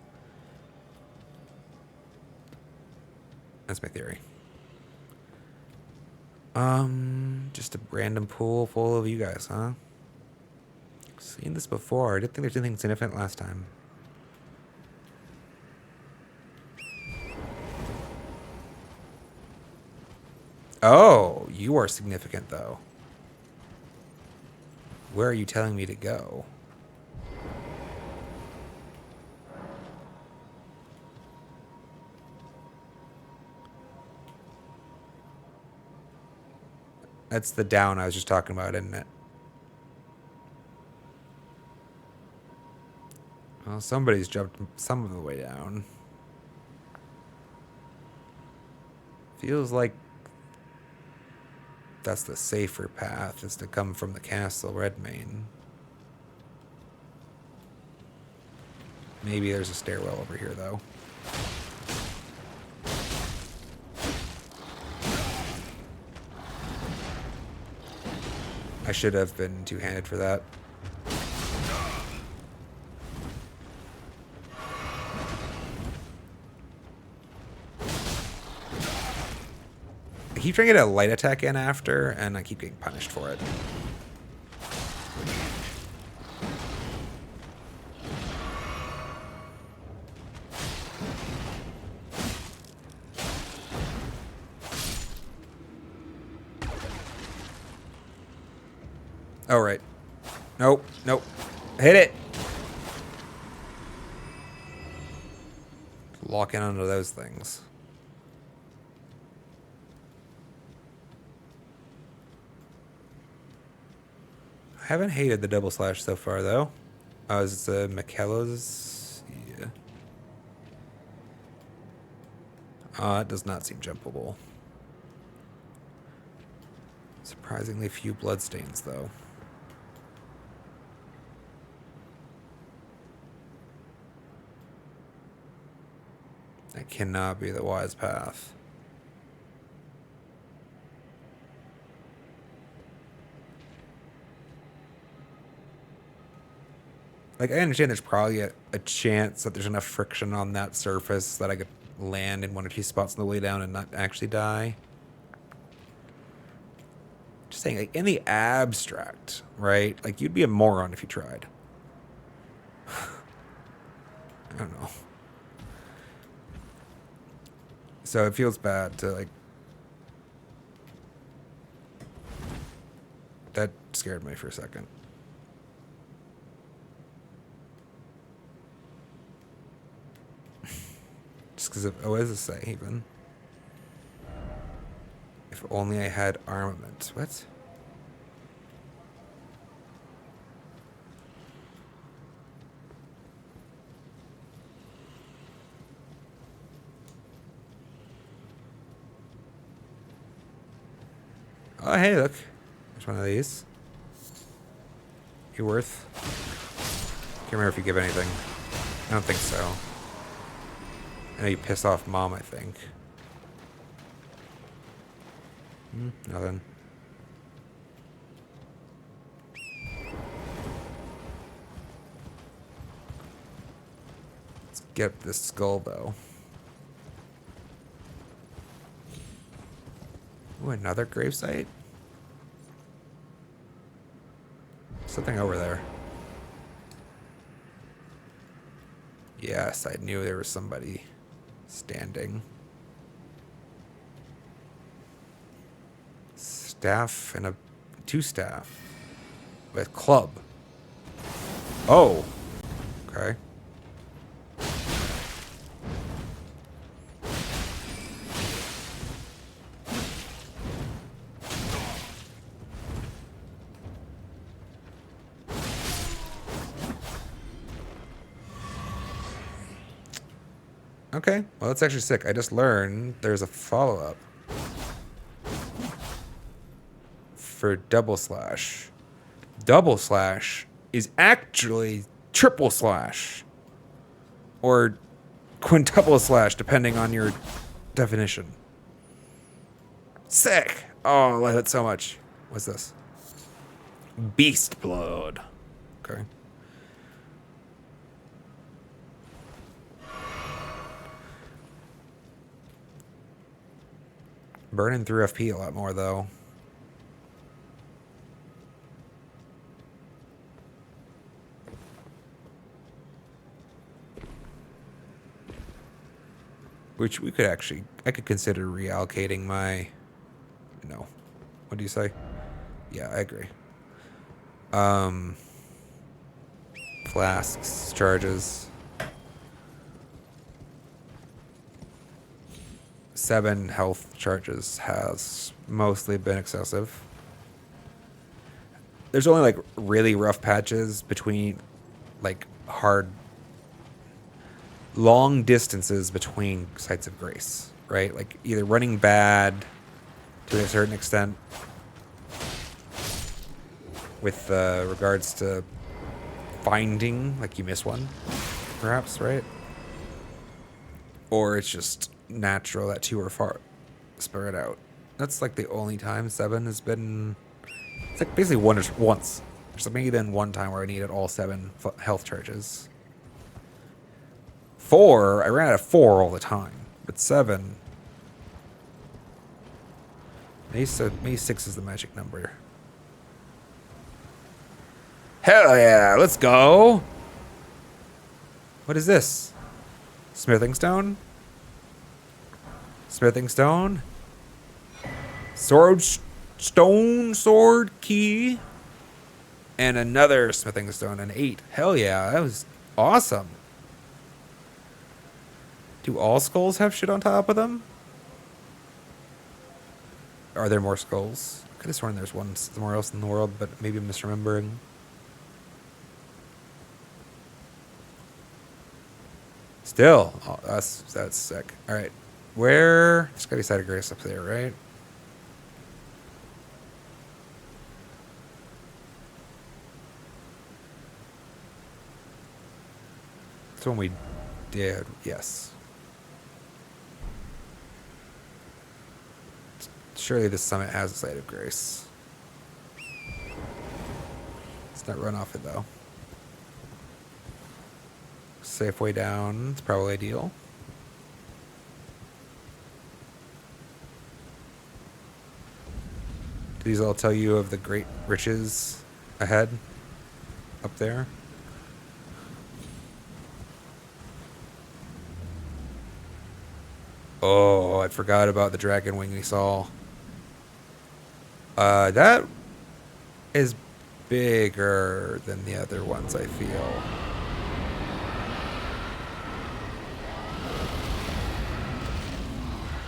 That's my theory. Just a random pool full of you guys, huh? Seen this before. I didn't think there's anything significant last time. Oh, you are significant, though. where are you telling me to go? That's the down I was just talking about, isn't it? Well, somebody's jumped some of the way down. Feels like that's the safer path, is to come from the castle Redmane. Maybe there's a stairwell over here, though. I should have been two-handed for that. I keep trying to get a light attack in after, and I keep getting punished for it. Oh, right. Nope, nope. Hit it! Lock in onto those things. I haven't hated the double slash so far, though. Is Michaela's? Yeah. It does not seem jumpable. Surprisingly few bloodstains, though. That cannot be the wise path. Like, I understand there's probably a chance that there's enough friction on that surface that I could land in one or two spots on the way down and not actually die. Just saying, like, in the abstract, right? Like, you'd be a moron if you tried. I don't know. So it feels bad to, like... That scared me for a second. Just because of... Oh, what does it say, even? If only I had armament. What? Oh, hey, look. There's one of these. You worth? Can't remember if you give anything. I don't think so. I know you piss off Mom, I think. Nothing. Let's get this skull, though. Ooh, another gravesite? Something over there. Yes, I knew there was somebody standing. Staff and two staff with club. Oh, okay. Okay, well, that's actually sick. I just learned there's a follow-up for double slash. Double slash is actually triple slash or quintuple slash, depending on your definition. Sick. Oh, I love it so much. What's this? Beast blood. Okay. Burning through FP a lot more, though. Which we could actually... I could consider reallocating my... No. What do you say? Yeah, I agree. Flasks charges. 7 health charges has mostly been excessive. There's only like really rough patches between like long distances between sites of grace, right? Like either running bad to a certain extent with regards to finding, like you miss one, perhaps, right? Or it's just natural that 2 are far spread out. That's like the only time 7 has been. It's like basically once. There's maybe then one time where I needed all 7 health charges. 4, I ran out of 4 all the time, but 7. Maybe 6 is the magic number. Hell yeah, let's go! What is this? Smithing stone? Smithing stone? Sword key? And another smithing stone, an 8. Hell yeah, that was awesome. Do all skulls have shit on top of them? Are there more skulls? I could have sworn there's one somewhere else in the world, but maybe I'm misremembering. Still, oh, that's sick. All right, where? There's gotta be side of grace up there, right? That's one we did. Yes. Surely this summit has a site of grace. Let's not run off it though. Safe way down. It's probably ideal. Do these all tell you of the great riches ahead up there? Oh, I forgot about the dragon wing we saw. That is bigger than the other ones, I feel.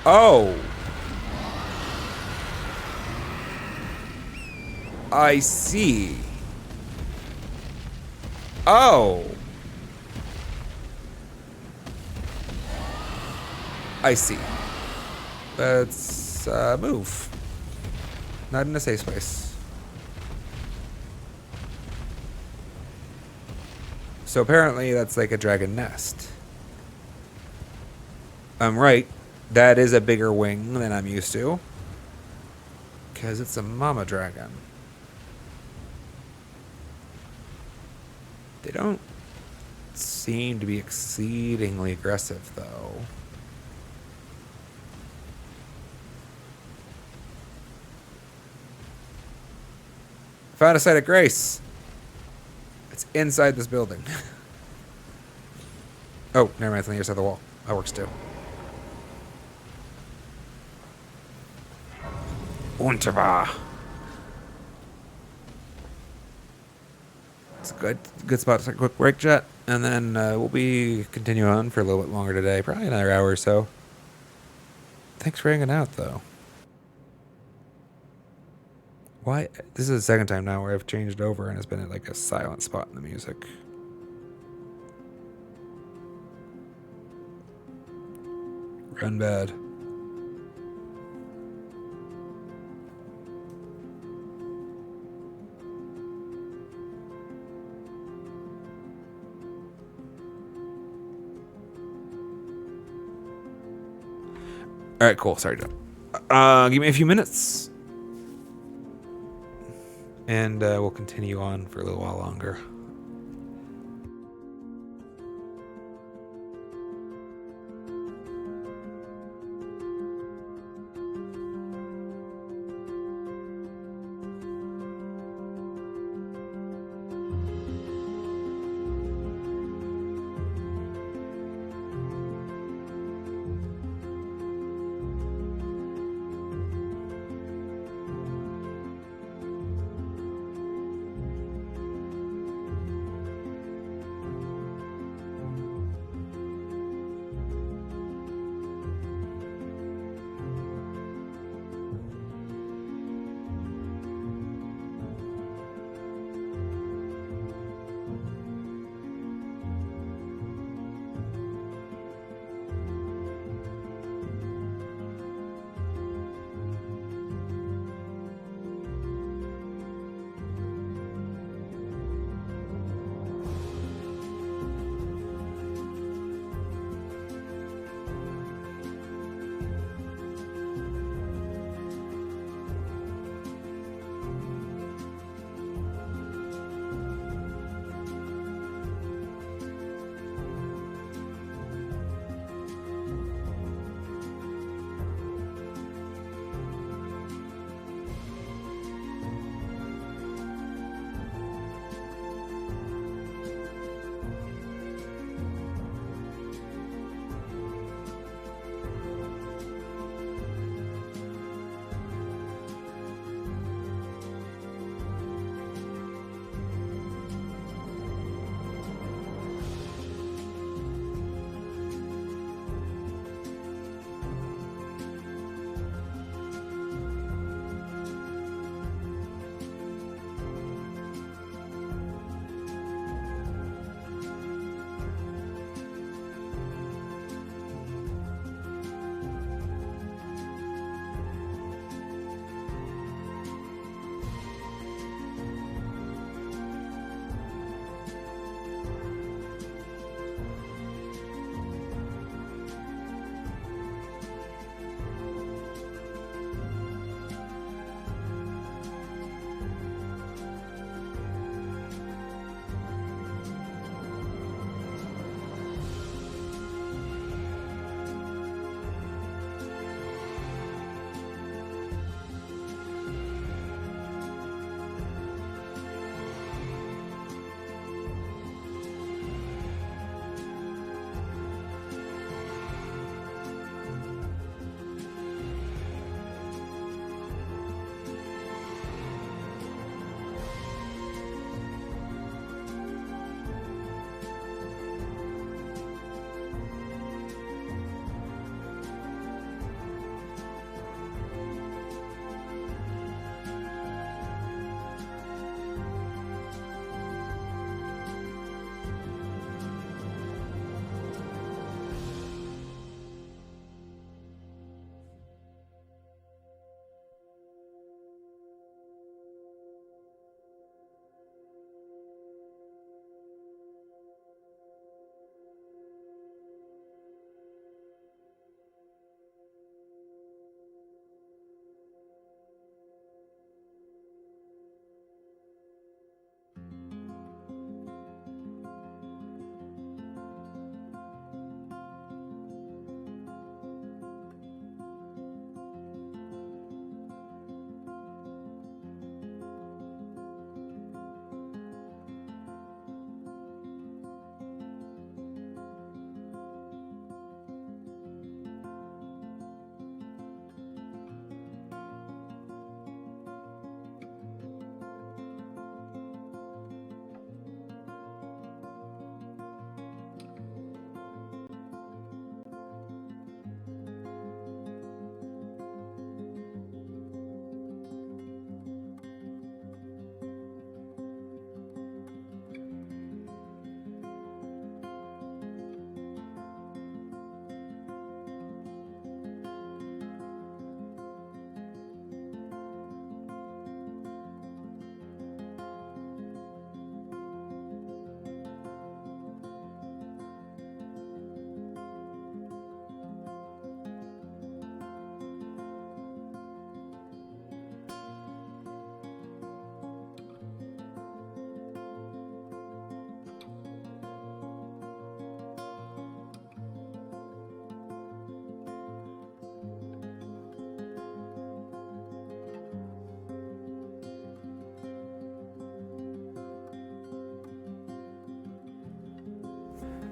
Oh! I see. Oh! I see. Let's move. Not in a safe space. So apparently that's like a dragon nest. I'm right. That is a bigger wing than I'm used to. Because it's a mama dragon. They don't seem to be exceedingly aggressive, though. Found a site of grace. It's inside this building. Oh, never mind. It's on the other side of the wall. That works too. Wunderbar. It's a good spot to take a quick break, chat, and then we'll be continue on for a little bit longer today, probably another hour or so. Thanks for hanging out, though. Why? This is the second time now where I've changed over and it's been at like a silent spot in the music. Run bad. All right, cool. Sorry, John. Give me a few minutes. And we'll continue on for a little while longer.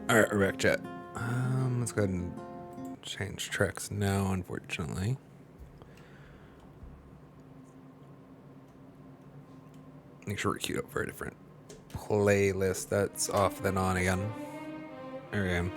Alright, we're back, chat. Let's go ahead and change tracks now, unfortunately. Make sure we're queued up for a different playlist that's off then on again. There we go.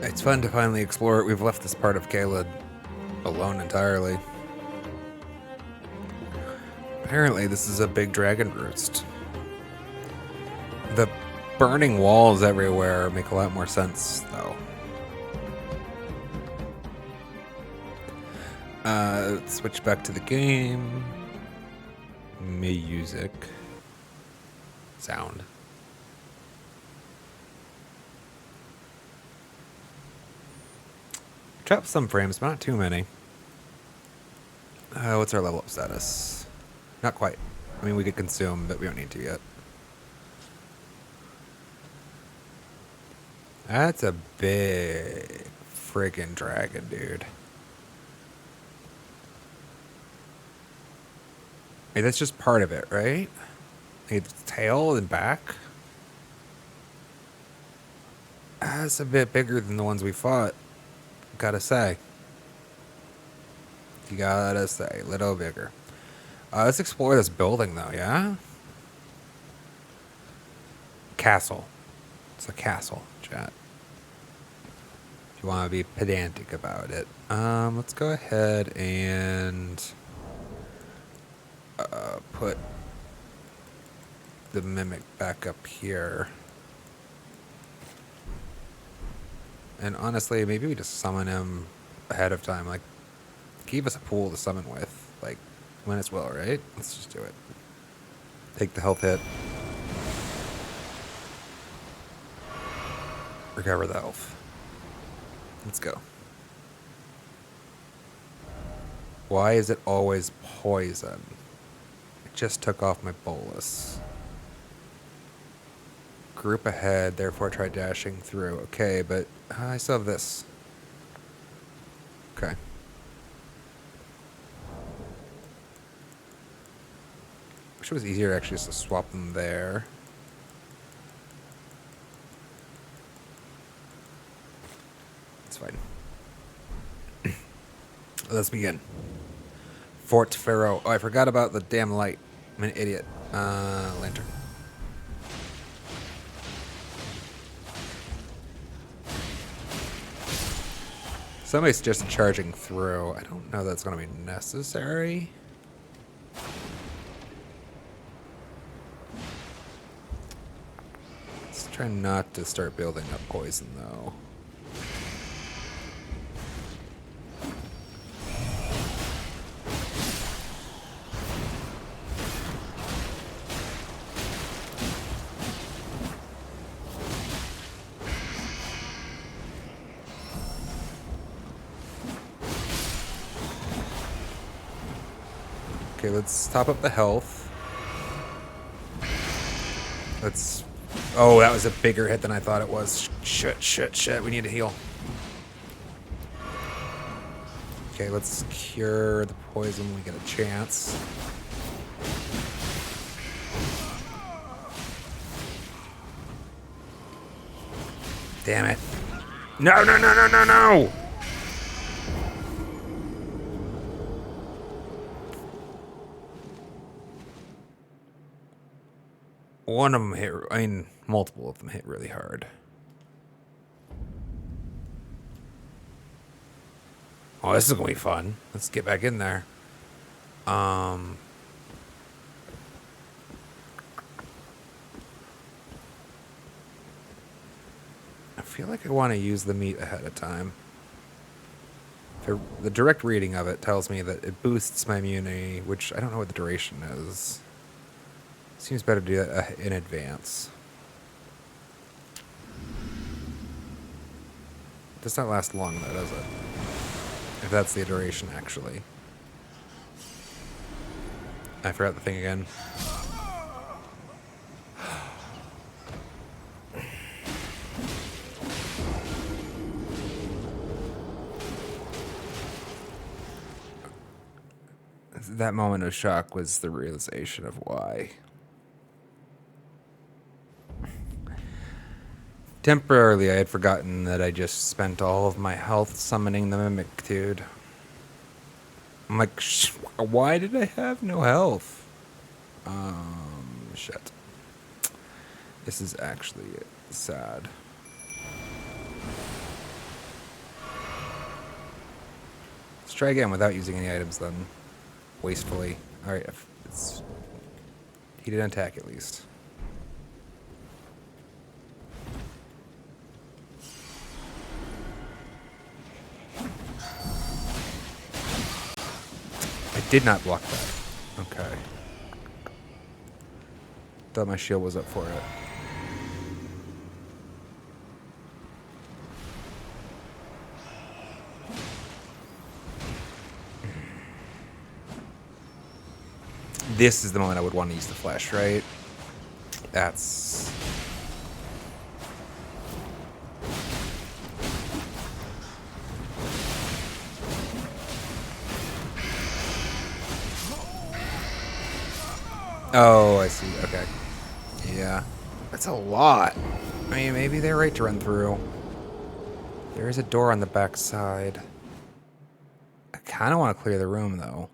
It's fun to finally explore it. We've left this part of Caelid alone entirely. Apparently, this is a big dragon roost. The burning walls everywhere make a lot more sense, though. Let's switch back to the game. Music. Sound. Drop some frames, but not too many. What's our level up status? Not quite. I mean, we could consume, but we don't need to yet. That's a big friggin' dragon, dude. Hey, that's just part of it, right? Its tail and back. That's a bit bigger than the ones we fought. Gotta say. You gotta say, a little bigger. Let's explore this building, though, yeah? Castle. It's a castle, chat. If you want to be pedantic about it. Let's go ahead and put the mimic back up here. And honestly, maybe we just summon him ahead of time. Like, give us a pool to summon with. Like, when it's well, right? Let's just do it. Take the health hit. Recover the health. Let's go. Why is it always poison? It just took off my bolus. Group ahead, therefore try dashing through. Okay, but I still have this. Okay. Wish it was easier actually just to swap them there. It's fine. Let's begin. Fort Pharaoh. Oh, I forgot about the damn light. I'm an idiot. Lantern. Somebody suggested charging through. I don't know that's going to be necessary. Let's try not to start building up poison, though. Okay, let's top up the health. Let's... Oh, that was a bigger hit than I thought it was. Shit. We need to heal. Okay, let's cure the poison when we get a chance. Damn it. No! One of them hit, I mean, multiple of them hit really hard. Oh, this is going to be fun. Let's get back in there. I feel like I want to use the meat ahead of time. The direct reading of it tells me that it boosts my immunity, which I don't know what the duration is. Seems better to do that in advance. Does not last long though, does it? If that's the iteration, actually. I forgot the thing again. That moment of shock was the realization of why. Temporarily, I had forgotten that I just spent all of my health summoning the Mimic, dude. I'm like, why did I have no health? Shit. This is actually sad. Let's try again without using any items then. Wastefully. Alright, it's... He didn't attack at least. I did not block that. Okay. Thought my shield was up for it. This is the moment I would want to use the flash, right? That's... Oh, I see. Okay. Yeah. That's a lot. I mean, maybe they're right to run through. There is a door on the back side. I kind of want to clear the room, though.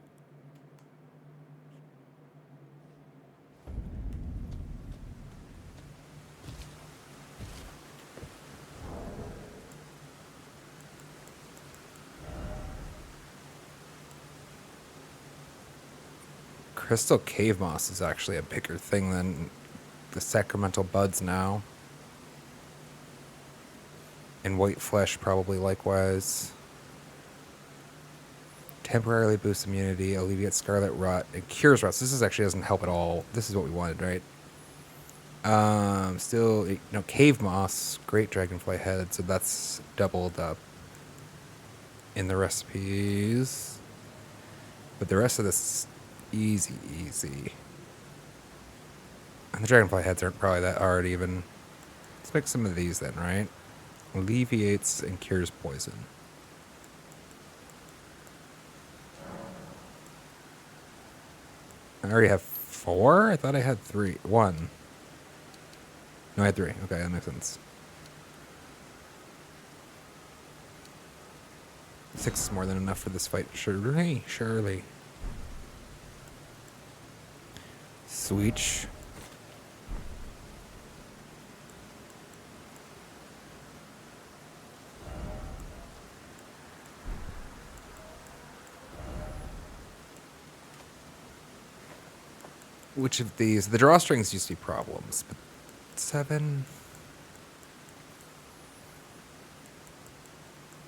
Crystal cave moss is actually a bigger thing than the sacramental buds now. And white flesh probably likewise. Temporarily boosts immunity, alleviates scarlet rot, and cures rot. So this actually doesn't help at all. This is what we wanted, right? Still, no, cave moss, great dragonfly head, so that's doubled up in the recipes. But the rest of this is easy. And the dragonfly heads aren't probably that hard even. Let's make some of these then, right? Alleviates and cures poison. I already have 4? I thought I had 3. 1. No, I had 3. Okay, that makes sense. 6 is more than enough for this fight. Surely. Surely. Switch. Which of these? The drawstrings used to be problems, but 7.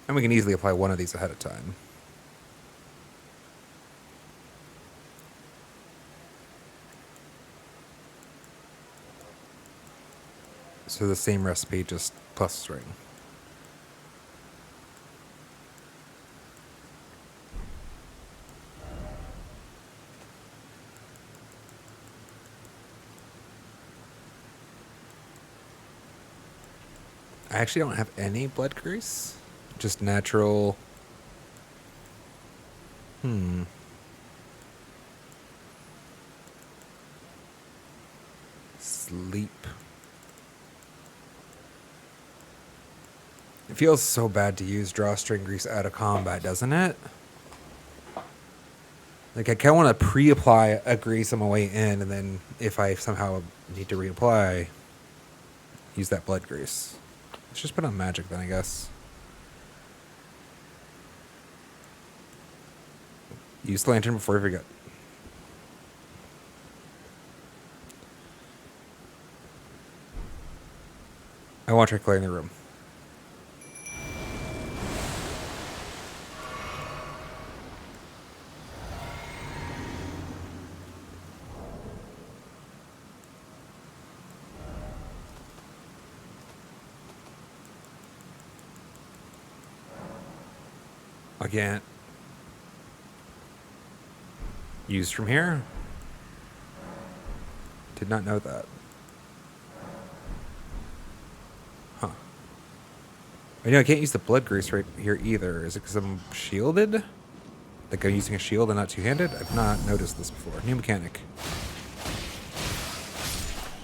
And we can easily apply one of these ahead of time. So the same recipe, just plus string. I actually don't have any blood grease. Just natural. Sleep. It feels so bad to use drawstring grease out of combat, doesn't it? Like, I kind of want to pre-apply a grease on my way in, and then if I somehow need to reapply, use that blood grease. Let's just put on magic then, I guess. Use the lantern before I forget. I want to try clearing the room. Again, used from here. Did not know that. Huh. I know I can't use the blood grease right here either. Is it because I'm shielded? Like I'm using a shield and not two-handed? I've not noticed this before. New mechanic.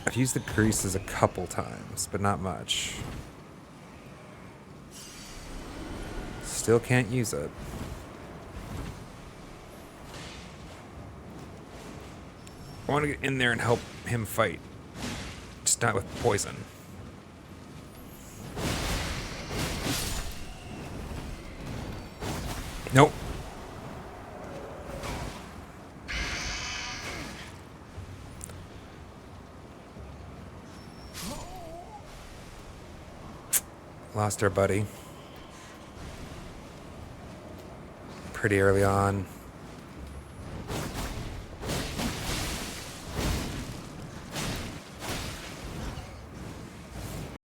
I've used the greases a couple times, but not much. Still can't use it. I want to get in there and help him fight. Just not with poison. Nope. Lost our buddy. Pretty early on.